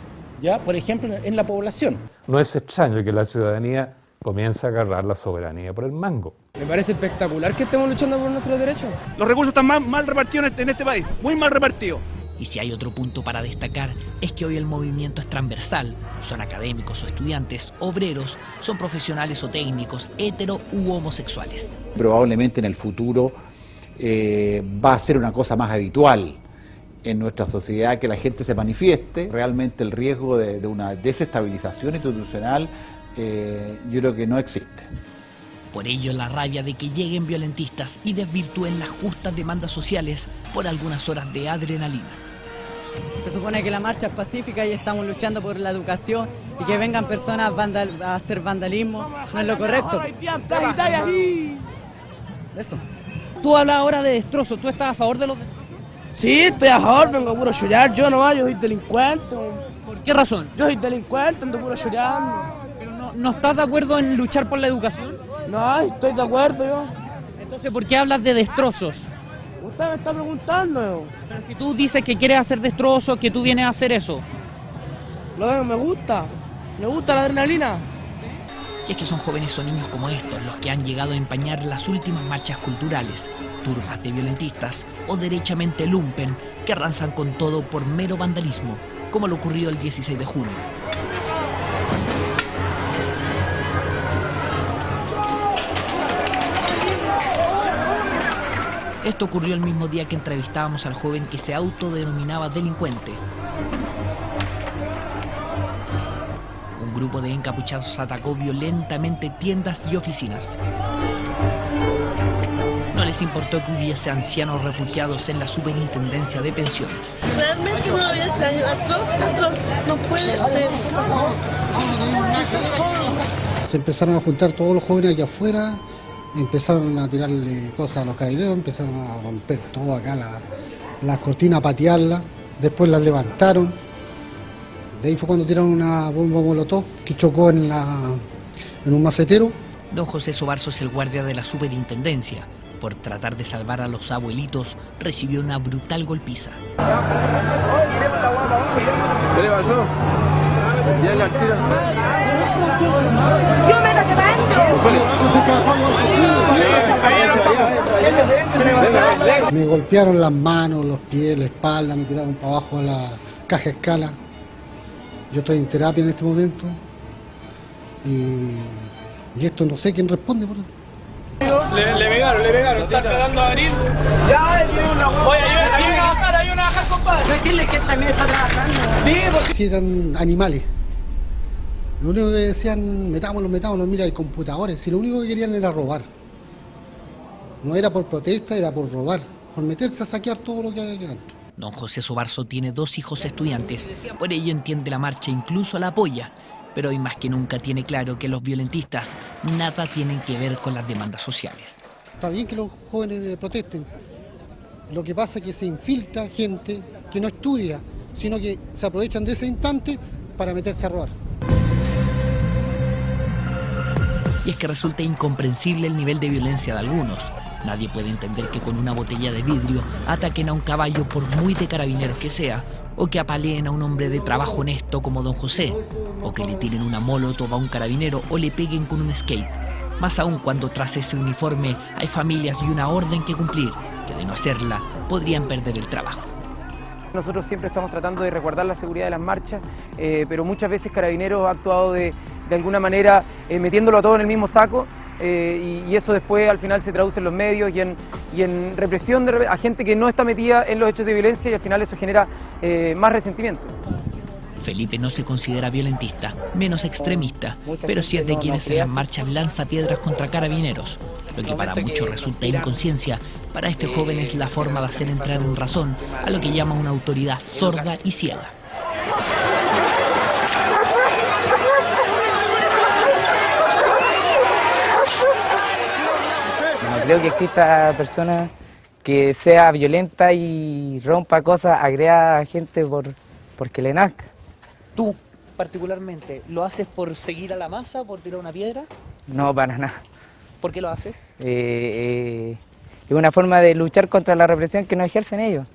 ya, por ejemplo, en la población. No es extraño que la ciudadanía comience a agarrar la soberanía por el mango. Me parece espectacular que estemos luchando por nuestros derechos. Los recursos están mal repartidos en este país, muy mal repartidos. Y si hay otro punto para destacar, es que hoy el movimiento es transversal. Son académicos o estudiantes, obreros, son profesionales o técnicos, hetero u homosexuales. Probablemente en el futuro va a ser una cosa más habitual en nuestra sociedad que la gente se manifieste. Realmente el riesgo de una desestabilización institucional yo creo que no existe. Por ello, la rabia de que lleguen violentistas y desvirtúen las justas demandas sociales por algunas horas de adrenalina. Se supone que la marcha es pacífica y estamos luchando por la educación, y que vengan personas a hacer vandalismo no es lo correcto. Eso. Tú hablas ahora de destrozos, ¿tú estás a favor de los destrozos? Sí, estoy a favor, vengo a puro llorar, yo soy delincuente. ¿Por qué razón? Yo soy delincuente, ando puro llorando. ¿Pero no estás de acuerdo en luchar por la educación? No, estoy de acuerdo yo. Entonces, ¿por qué hablas de destrozos? Usted me está preguntando. Pero si tú dices que quieres hacer destrozos, que tú vienes a hacer eso. Me gusta la adrenalina. Y es que son jóvenes o niños como estos los que han llegado a empañar las últimas marchas culturales, turbas de violentistas o derechamente lumpen que arrasan con todo por mero vandalismo, como lo ocurrido el 16 de junio. Esto ocurrió el mismo día que entrevistábamos al joven que se autodenominaba delincuente. Un grupo de encapuchados atacó violentamente tiendas y oficinas. No les importó que hubiese ancianos refugiados en la superintendencia de pensiones. Realmente no había no puede ser. Se empezaron a juntar todos los jóvenes allá afuera, empezaron a tirarle cosas a los carabineros, empezaron a romper todo acá, las cortinas, a patearlas, después las levantaron. De ahí fue cuando tiraron una bomba molotov que chocó en un macetero. Don José Sobarzo es el guardia de la superintendencia. por tratar de salvar a los abuelitos, recibió una brutal golpiza. ¿Qué le pasó? Me golpearon las manos, los pies, la espalda, me tiraron para abajo a la caja escala. Yo estoy en terapia en este momento y esto no sé quién responde por eso. Le pegaron, están tratando de abrir. Ya, oye, ayúdame a bajar, compadre. Decirle que también está trabajando. Sí, porque... Sí, eran animales. Lo único que decían, metámoslos, mira, hay computadores. Si lo único que querían era robar. No era por protesta, era por robar, por meterse a saquear todo lo que hay aquí adentro. Don José Sobarzo tiene 2 hijos estudiantes, por ello entiende la marcha, incluso la apoya. Pero hoy más que nunca tiene claro que los violentistas nada tienen que ver con las demandas sociales. Está bien que los jóvenes protesten. Lo que pasa es que se infiltra gente que no estudia, sino que se aprovechan de ese instante para meterse a robar. Y es que resulta incomprensible el nivel de violencia de algunos. Nadie puede entender que con una botella de vidrio ataquen a un caballo por muy de carabineros que sea, o que apaleen a un hombre de trabajo honesto como don José, o que le tiren una molotov a un carabinero o le peguen con un skate. Más aún cuando tras ese uniforme hay familias y una orden que cumplir, que de no hacerla podrían perder el trabajo. Nosotros siempre estamos tratando de resguardar la seguridad de las marchas, pero muchas veces Carabineros ha actuado de alguna manera metiéndolo a todo en el mismo saco, y eso después al final se traduce en los medios y en represión a gente que no está metida en los hechos de violencia, y al final eso genera más resentimiento. Felipe no se considera violentista, menos extremista, pero sí es de quienes en las marchas lanza piedras contra carabineros. Lo que para muchos resulta inconsciencia, para este joven es la forma de hacer entrar en razón a lo que llama una autoridad sorda y ciega. No creo que exista persona que sea violenta y rompa cosas, agreda a gente porque le nazca. ¿Tú, particularmente, lo haces por seguir a la masa, por tirar una piedra? No, para nada. ¿Por qué lo haces? Es una forma de luchar contra la represión que no ejercen ellos.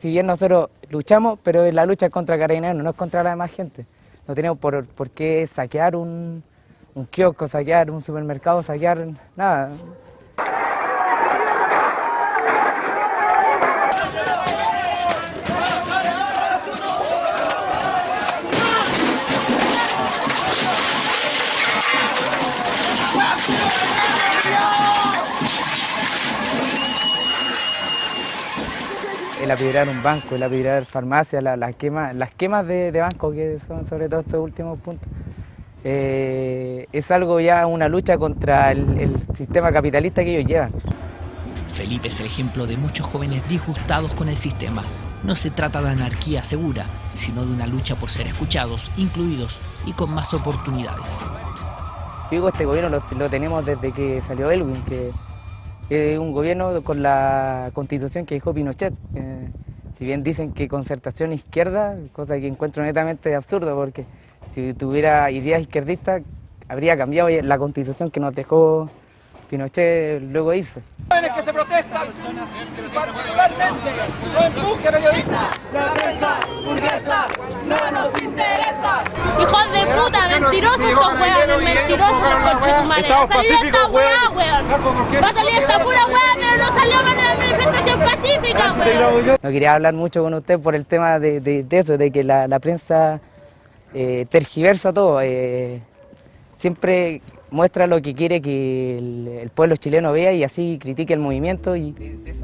Si bien nosotros luchamos, pero en la lucha es contra Carabineros, no es contra la demás gente. No tenemos por qué saquear un kiosco, saquear un supermercado, saquear nada. El apedrear un banco, el apedrear farmacias, las quemas de banco, que son sobre todo estos últimos puntos, es algo ya, una lucha contra el sistema capitalista que ellos llevan. Felipe es el ejemplo de muchos jóvenes disgustados con el sistema. No se trata de anarquía segura, sino de una lucha por ser escuchados, incluidos y con más oportunidades. Digo, este gobierno lo tenemos desde que salió Elwin, que es un gobierno con la constitución que dejó Pinochet. Si bien dicen que concertación izquierda, cosa que encuentro netamente absurdo, porque si tuviera ideas izquierdistas habría cambiado la constitución que nos dejó Pinochet luego irse. Jóvenes que se protestan, particularmente, no empuje periodistas. La prensa burguesa no nos interesa. Hijos de puta, mentirosos son weones, mentirosos los conchetumares. Estamos pacíficos, weón. Va a salir esta pura weá, pero no salió una manifestación pacífica, weón. No quería hablar mucho con usted por el tema de eso, de que la prensa tergiversa todo. Siempre muestra lo que quiere que el pueblo chileno vea y así critique el movimiento.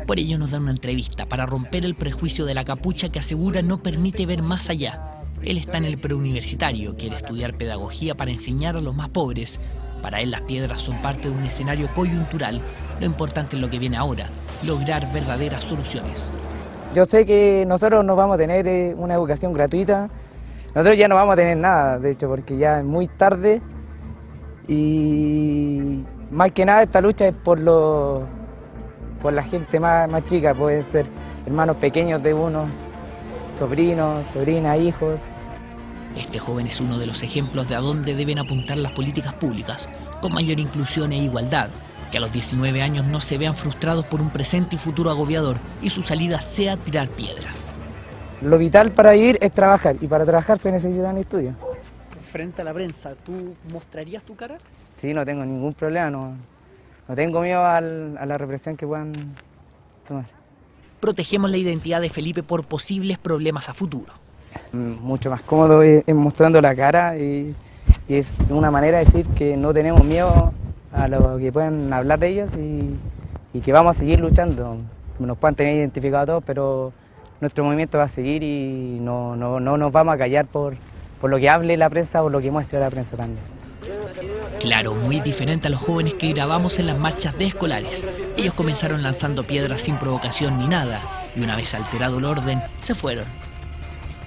Por ello nos da una entrevista para romper el prejuicio de la capucha que asegura no permite ver más allá. Él está en el preuniversitario, quiere estudiar pedagogía para enseñar a los más pobres. Para él las piedras son parte de un escenario coyuntural Lo importante es lo que viene ahora, lograr verdaderas soluciones. Yo sé que nosotros no vamos a tener una educación gratuita, nosotros ya no vamos a tener nada, de hecho, porque ya es muy tarde y más que nada esta lucha es por la gente más chica, pueden ser hermanos pequeños de uno, sobrinos, sobrinas, hijos. Este joven es uno de los ejemplos de a dónde deben apuntar las políticas públicas, con mayor inclusión e igualdad, que a los 19 años no se vean frustrados por un presente y futuro agobiador y su salida sea tirar piedras. Lo vital para vivir es trabajar, y para trabajar se necesitan estudios. Frente a la prensa, ¿tú mostrarías tu cara? Sí, no tengo ningún problema, no tengo miedo a la represión que puedan tomar. Protegemos la identidad de Felipe por posibles problemas a futuro. Mucho más cómodo es mostrando la cara y es una manera de decir que no tenemos miedo a lo que puedan hablar de ellos y que vamos a seguir luchando. Nos pueden tener identificados a todos, pero nuestro movimiento va a seguir y no nos vamos a callar por lo que hable la prensa o lo que muestre la prensa también. Claro, muy diferente a los jóvenes que grabamos en las marchas de escolares. Ellos comenzaron lanzando piedras sin provocación ni nada, y una vez alterado el orden, se fueron.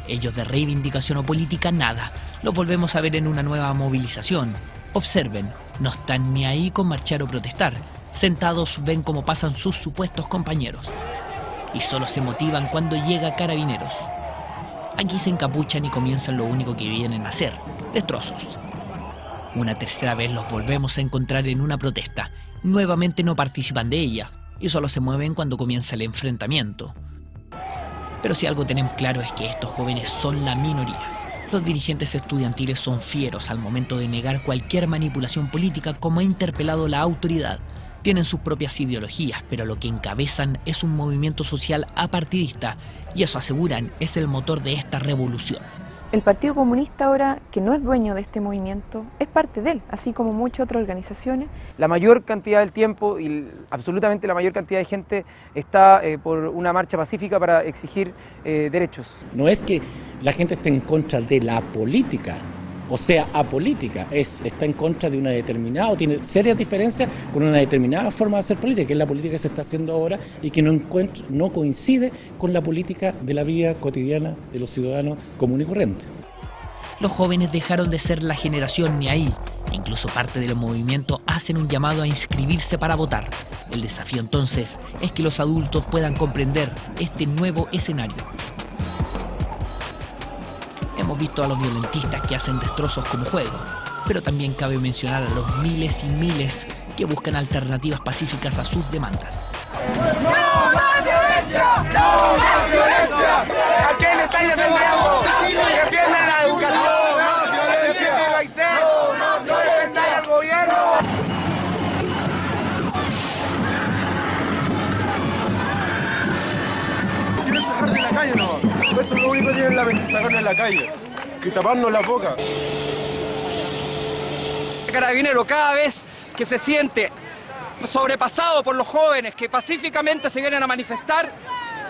Ellos de reivindicación o política, nada. Los volvemos a ver en una nueva movilización. Observen, no están ni ahí con marchar o protestar. Sentados ven cómo pasan sus supuestos compañeros. Y solo se motivan cuando llega Carabineros. Aquí se encapuchan y comienzan lo único que vienen a hacer, destrozos. Una tercera vez los volvemos a encontrar en una protesta. Nuevamente no participan de ella y solo se mueven cuando comienza el enfrentamiento. Pero si algo tenemos claro es que estos jóvenes son la minoría. Los dirigentes estudiantiles son fieros al momento de negar cualquier manipulación política como ha interpelado la autoridad. Tienen sus propias ideologías, pero lo que encabezan es un movimiento social apartidista y eso aseguran es el motor de esta revolución. El Partido Comunista ahora, que no es dueño de este movimiento, es parte de él, así como muchas otras organizaciones. La mayor cantidad del tiempo y absolutamente la mayor cantidad de gente está por una marcha pacífica para exigir derechos. No es que la gente esté en contra de la política, o sea, apolítica, está en contra de una determinada, o tiene serias diferencias con una determinada forma de hacer política, que es la política que se está haciendo ahora y que no coincide con la política de la vida cotidiana de los ciudadanos comunes y corrientes. Los jóvenes dejaron de ser la generación ni ahí. Incluso parte del movimiento hacen un llamado a inscribirse para votar. El desafío entonces es que los adultos puedan comprender este nuevo escenario. Hemos visto a los violentistas que hacen destrozos como juego, pero también cabe mencionar a los miles y miles que buscan alternativas pacíficas a sus demandas. ¡No más violencia! ¡No más violencia! ¿A quién le están defendiendo? ¡Defienden la educación! ¡Defienden el Aysén! ¡No defiendan al gobierno! Quieren sacar de la calle, no. Eso es lo único que tienen la venta, sacarnos en la calle. Y taparnos la boca. Carabinero, cada vez que se siente sobrepasado por los jóvenes que pacíficamente se vienen a manifestar,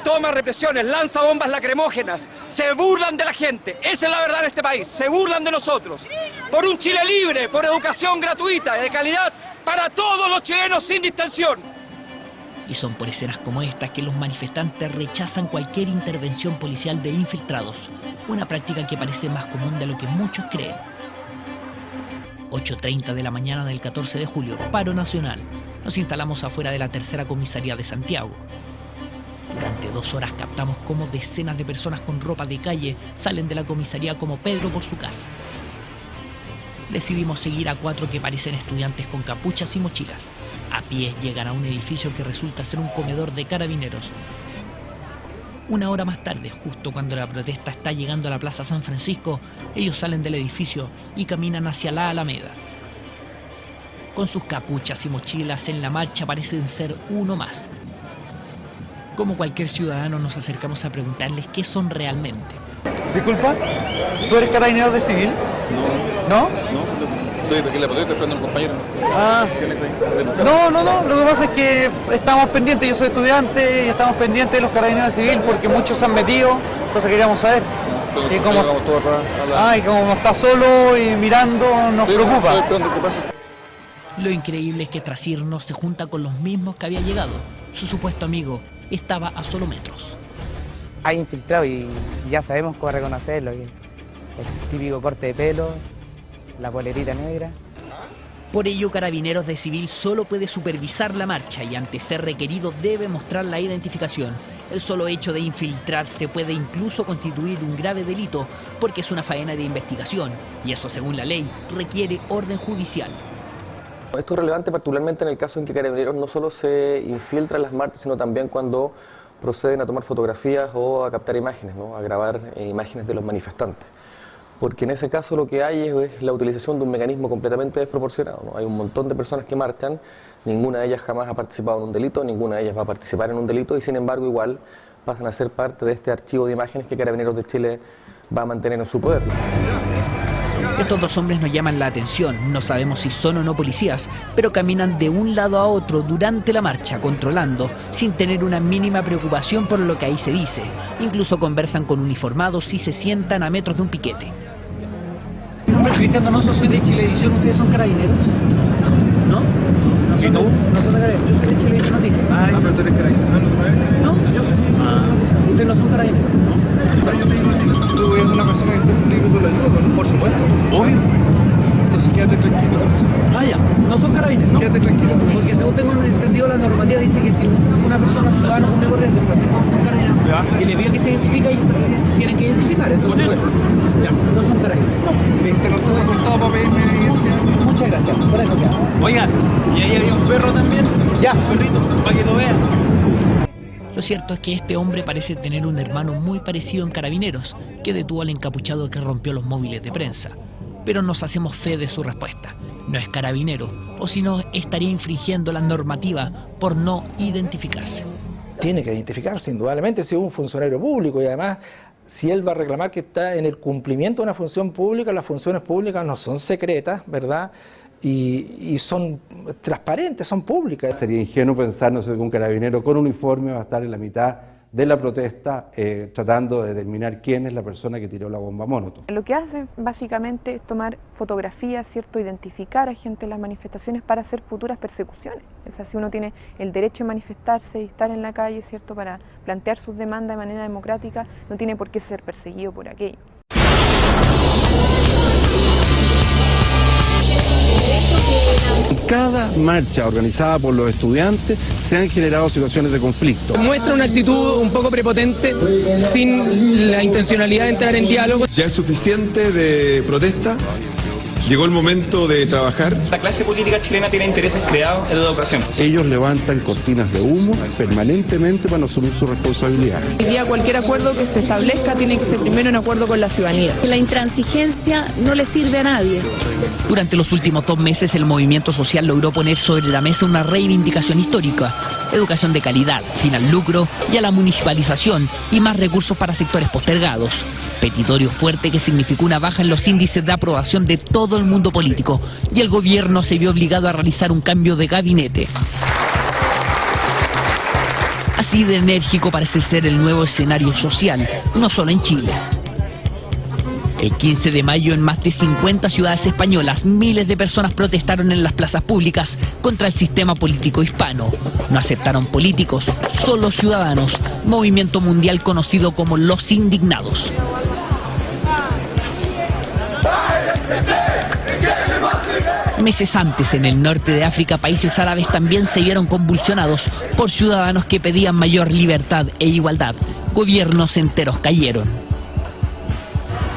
toma represiones, lanza bombas lacrimógenas, se burlan de la gente. Esa es la verdad en este país, se burlan de nosotros. Por un Chile libre, por educación gratuita y de calidad para todos los chilenos sin distinción. Y son por escenas como estas que los manifestantes rechazan cualquier intervención policial de infiltrados, una práctica que parece más común de lo que muchos creen. 8:30 de la mañana del 14 de julio, paro nacional. Nos instalamos afuera de la tercera comisaría de Santiago. Durante 2 horas captamos cómo decenas de personas con ropa de calle salen de la comisaría como Pedro por su casa. Decidimos seguir a 4 que parecen estudiantes con capuchas y mochilas. A pie llegan a un edificio que resulta ser un comedor de Carabineros. 1 hora más tarde, justo cuando la protesta está llegando a la Plaza San Francisco, ellos salen del edificio y caminan hacia la Alameda. Con sus capuchas y mochilas en la marcha parecen ser uno más. Como cualquier ciudadano nos acercamos a preguntarles qué son realmente. Disculpa, ¿tú eres carabinero de civil? No. ¿No? Estoy aquí en la protesta esperando a un compañero. Ah. No, lo que pasa es que estamos pendientes, yo soy estudiante y estamos pendientes de los carabineros de civil porque muchos se han metido, entonces queríamos saber. Y como está solo y mirando, nos preocupa. Estoy esperando que pase. Lo increíble es que tras irnos se junta con los mismos que había llegado. Su supuesto amigo estaba a solo metros. Hay infiltrado y ya sabemos cómo reconocerlo. El típico corte de pelo, la polerita negra. Por ello, Carabineros de Civil solo puede supervisar la marcha y ante ser requerido debe mostrar la identificación. El solo hecho de infiltrarse puede incluso constituir un grave delito porque es una faena de investigación y eso, según la ley, requiere orden judicial. Esto es relevante particularmente en el caso en que Carabineros no solo se infiltra en las marchas, sino también cuando proceden a tomar fotografías o a captar imágenes, ¿no? A grabar imágenes de los manifestantes. Porque en ese caso lo que hay es la utilización de un mecanismo completamente desproporcionado, ¿no? Hay un montón de personas que marchan, ninguna de ellas jamás ha participado en un delito, ninguna de ellas va a participar en un delito y sin embargo igual pasan a ser parte de este archivo de imágenes que Carabineros de Chile va a mantener en su poder. Estos dos hombres nos llaman la atención, no sabemos si son o no policías, pero caminan de un lado a otro durante la marcha, controlando, sin tener una mínima preocupación por lo que ahí se dice. Incluso conversan con uniformados y se sientan a metros de un piquete. Mi nombre es Cristian Donoso, soy de Chilevisión, ¿ustedes son carabineros? ¿No? ¿Y tú? No soy carabineros, yo soy de Chilevisión Noticias. Pero tú eres carabinero. No, yo soy de Noticias. ¿Ustedes no son carabineros? No. Pero yo soy, tú eres una persona que está en peligro, tú lo ayudas, ¿no? Por supuesto. Obvio. Entonces quédate tranquilo con eso. Ah, ya, no son carabineros, ¿no? Quédate tranquilo con eso. Porque según tengo entendido, la normativa dice que si una persona ciudadana común y corriente se acerca a un carabinero y le pide que se identifica, ellos tienen que identificar, entonces ya, no son carabineros. Te lo estoy contando para pedirme identidad. Muchas gracias, por eso ya. Oigan, y ahí había un perro también. Ya, perrito, para que lo vean. Lo cierto es que este hombre parece tener un hermano muy parecido en Carabineros, que detuvo al encapuchado que rompió los móviles de prensa. Pero nos hacemos fe de su respuesta. No es carabinero, o si no, estaría infringiendo la normativa por no identificarse. Tiene que identificarse, indudablemente, si es un funcionario público y además, si él va a reclamar que está en el cumplimiento de una función pública, las funciones públicas no son secretas, ¿verdad? Y son transparentes, son públicas. Sería ingenuo pensar, no sé, que un carabinero con uniforme va a estar en la mitad de la protesta tratando de determinar quién es la persona que tiró la bomba Molotov. Lo que hace básicamente es tomar fotografías, ¿cierto? Identificar a gente en las manifestaciones para hacer futuras persecuciones. O sea, si uno tiene el derecho de manifestarse y estar en la calle, ¿cierto? Para plantear sus demandas de manera democrática, no tiene por qué ser perseguido por aquello. En cada marcha organizada por los estudiantes se han generado situaciones de conflicto. Muestra una actitud un poco prepotente, sin la intencionalidad de entrar en diálogo. Ya es suficiente de protesta. Llegó el momento de trabajar. La clase política chilena tiene intereses creados en la educación. Ellos levantan cortinas de humo permanentemente para no asumir su responsabilidad. Hoy día cualquier acuerdo que se establezca tiene que ser primero un acuerdo con la ciudadanía. La intransigencia no le sirve a nadie. Durante los últimos 2 meses el movimiento social logró poner sobre la mesa una reivindicación histórica: educación de calidad, sin al lucro y a la municipalización y más recursos para sectores postergados. Petitorio fuerte que significó una baja en los índices de aprobación de todo el mundo político y el gobierno se vio obligado a realizar un cambio de gabinete. Así de enérgico parece ser el nuevo escenario social, no solo en Chile. El 15 de mayo en más de 50 ciudades españolas, miles de personas protestaron en las plazas públicas contra el sistema político hispano. No aceptaron políticos, solo ciudadanos, movimiento mundial conocido como Los Indignados. Meses antes, en el norte de África, países árabes también se vieron convulsionados por ciudadanos que pedían mayor libertad e igualdad. Gobiernos enteros cayeron.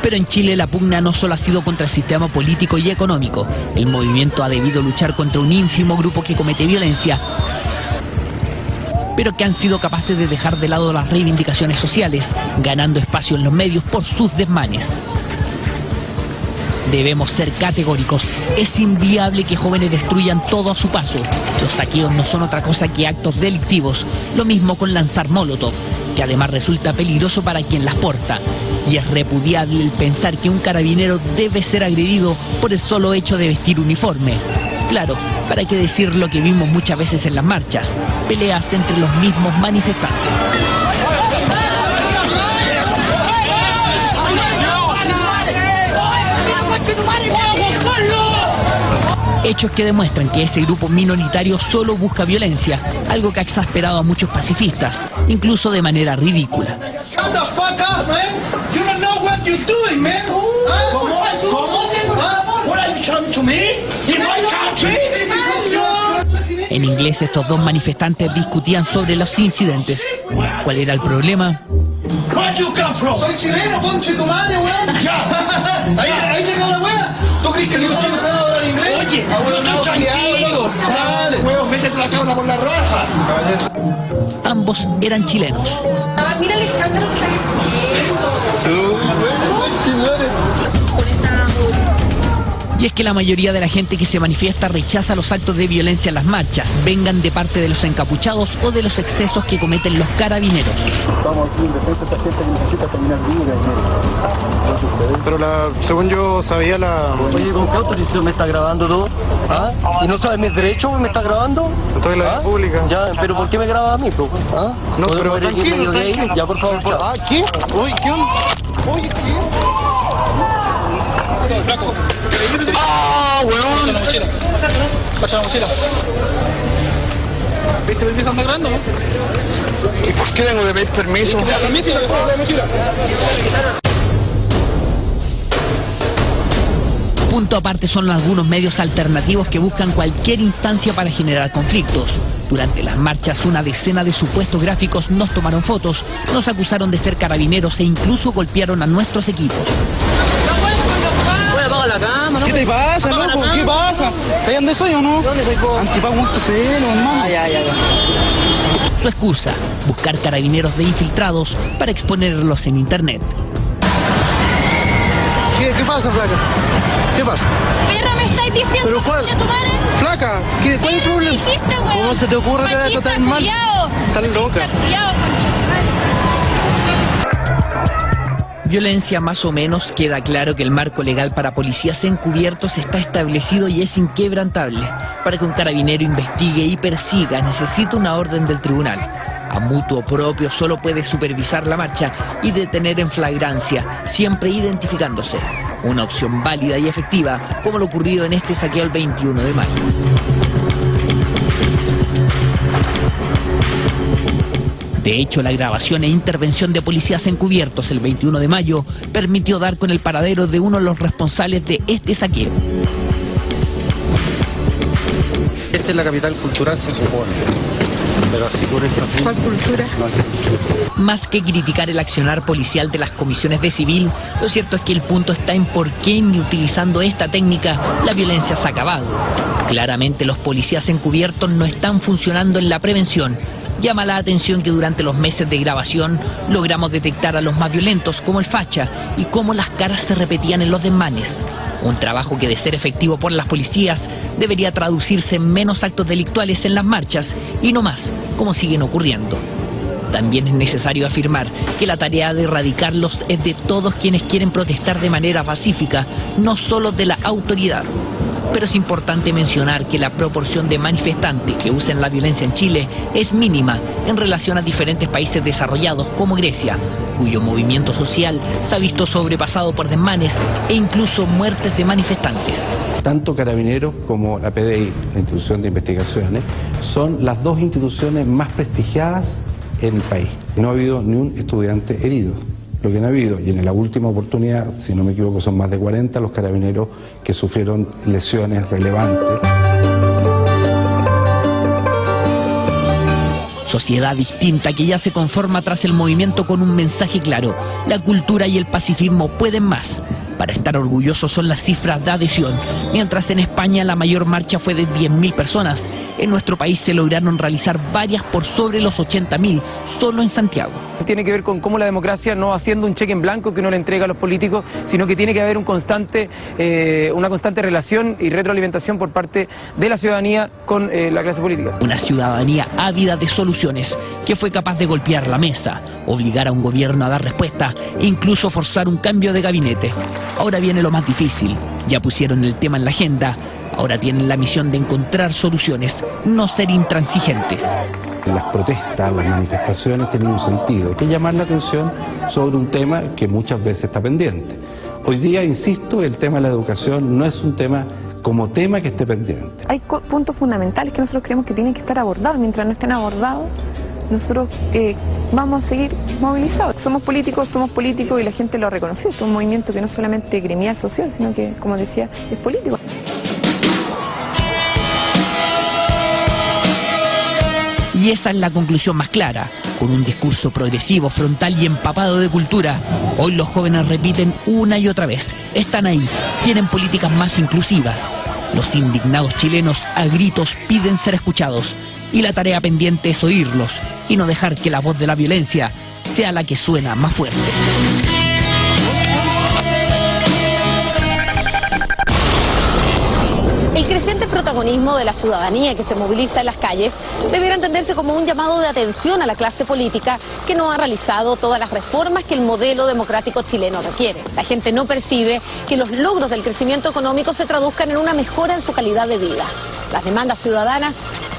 Pero en Chile la pugna no solo ha sido contra el sistema político y económico. El movimiento ha debido luchar contra un ínfimo grupo que comete violencia, pero que han sido capaces de dejar de lado las reivindicaciones sociales, ganando espacio en los medios por sus desmanes. Debemos ser categóricos. Es inviable que jóvenes destruyan todo a su paso. Los saqueos no son otra cosa que actos delictivos. Lo mismo con lanzar molotov, que además resulta peligroso para quien las porta. Y es repudiable el pensar que un carabinero debe ser agredido por el solo hecho de vestir uniforme. Claro, ¿para qué decir lo que vimos muchas veces en las marchas? Peleas entre los mismos manifestantes. Hechos que demuestran que ese grupo minoritario solo busca violencia, algo que ha exasperado a muchos pacifistas, incluso de manera ridícula. Shut the fuck up, man. You don't know what you're doing, man. ¿Cómo? What are you trying to me? In my country? En inglés, estos dos manifestantes discutían sobre los incidentes. ¿Cuál era el problema? Where you come from? Soy chileno, conche tu madre, weón. Ya. Ahí llegó la wea. ¿Tú crees que el idioma no sabe hablar inglés? Oye, no, tranquilo. Dale, weón, métete la cámara por la raja. Ambos eran chilenos. Ah, mira el escándalo que Y es que la mayoría de la gente que se manifiesta rechaza los actos de violencia en las marchas, vengan de parte de los encapuchados o de los excesos que cometen los carabineros. Vamos aquí en defensa de esta gente que necesita terminar vida. Pero según yo sabía la... Oye, ¿con qué autorización me está grabando tú? ¿Ah? ¿Y no sabes mis derechos? ¿Me está grabando? Estoy en la vía pública. Ya, pero ¿por qué me grabas a mí, tú? ¿Ah? No, pero tranquilo, tranquilo. Ya, por favor. Ah, ¿qué? Oye, ¿qué onda? Oye, ¿qué? ¡Ah, weón! Pasa la mochila. Pasa la mochila. ¿Viste el viejo anda grabando? ¿Y por qué tengo que pedir permiso? Punto aparte son algunos medios alternativos que buscan cualquier instancia para generar conflictos. Durante las marchas, una decena de supuestos gráficos nos tomaron fotos, nos acusaron de ser carabineros e incluso golpearon a nuestros equipos. Apaga la cámara. ¿Qué te pasa, loco? ¿Qué pasa? ¿Sabes dónde soy o no? ¿Dónde soy vos? Antipago.cl, hermano. Ya. Su excusa, buscar carabineros de infiltrados para exponerlos en internet. ¿Qué pasa, flaca? ¿Qué pasa? Perra, me estáis diciendo, ¿pero cuál? tu madre. Flaca, ¿cuál es el problema? ¿Cómo se te ocurre que vas a tratar mal? Estás loca. Violencia más o menos, queda claro que el marco legal para policías encubiertos está establecido y es inquebrantable. Para que un carabinero investigue y persiga necesita una orden del tribunal. A mutuo propio solo puede supervisar la marcha y detener en flagrancia, siempre identificándose. Una opción válida y efectiva, como lo ocurrido en este saqueo el 21 de mayo. De hecho, la grabación e intervención de policías encubiertos el 21 de mayo permitió dar con el paradero de uno de los responsables de este saqueo. Esta es la capital cultural, se supone. Pero así por esto... ¿Cuál cultura? Más que criticar el accionar policial de las comisiones de civil, lo cierto es que el punto está en por qué ni utilizando esta técnica la violencia se ha acabado. Claramente los policías encubiertos no están funcionando en la prevención. Llama la atención que durante los meses de grabación logramos detectar a los más violentos como el facha y cómo las caras se repetían en los desmanes. Un trabajo que de ser efectivo por las policías debería traducirse en menos actos delictuales en las marchas y no más, como siguen ocurriendo. También es necesario afirmar que la tarea de erradicarlos es de todos quienes quieren protestar de manera pacífica, no solo de la autoridad. Pero es importante mencionar que la proporción de manifestantes que usan la violencia en Chile es mínima en relación a diferentes países desarrollados como Grecia, cuyo movimiento social se ha visto sobrepasado por desmanes e incluso muertes de manifestantes. Tanto Carabineros como la PDI, la institución de investigaciones, son las dos instituciones más prestigiadas en el país. No ha habido ni un estudiante herido. Lo que no ha habido, y en la última oportunidad, si no me equivoco, son más de 40 los carabineros que sufrieron lesiones relevantes. Sociedad distinta que ya se conforma tras el movimiento con un mensaje claro. La cultura y el pacifismo pueden más. Para estar orgullosos son las cifras de adhesión. Mientras en España la mayor marcha fue de 10.000 personas, en nuestro país se lograron realizar varias por sobre los 80.000, solo en Santiago. Tiene que ver con cómo la democracia no haciendo un cheque en blanco que uno le entrega a los políticos, sino que tiene que haber una constante relación y retroalimentación por parte de la ciudadanía con la clase política. Una ciudadanía ávida de soluciones, que fue capaz de golpear la mesa, obligar a un gobierno a dar respuesta e incluso forzar un cambio de gabinete. Ahora viene lo más difícil, ya pusieron el tema en la agenda, ahora tienen la misión de encontrar soluciones, no ser intransigentes. Las protestas, las manifestaciones tienen un sentido, hay que llamar la atención sobre un tema que muchas veces está pendiente. Hoy día, insisto, el tema de la educación no es un tema como tema que esté pendiente. Hay puntos fundamentales que nosotros creemos que tienen que estar abordados. Mientras no estén abordados, nosotros vamos a seguir movilizados. Somos políticos y la gente lo ha reconocido. Es un movimiento que no solamente gremial social, sino que, como decía, es político. Y esta es la conclusión más clara. Con un discurso progresivo, frontal y empapado de cultura, hoy los jóvenes repiten una y otra vez: están ahí, quieren políticas más inclusivas. Los indignados chilenos a gritos piden ser escuchados, y la tarea pendiente es oírlos y no dejar que la voz de la violencia sea la que suena más fuerte. El creciente protagonismo de la ciudadanía que se moviliza en las calles debiera entenderse como un llamado de atención a la clase política que no ha realizado todas las reformas que el modelo democrático chileno requiere. La gente no percibe que los logros del crecimiento económico se traduzcan en una mejora en su calidad de vida. Las demandas ciudadanas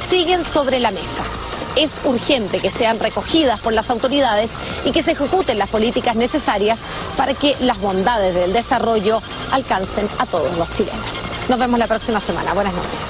siguen sobre la mesa. Es urgente que sean recogidas por las autoridades y que se ejecuten las políticas necesarias para que las bondades del desarrollo alcancen a todos los chilenos. Nos vemos la próxima semana. Buenas noches.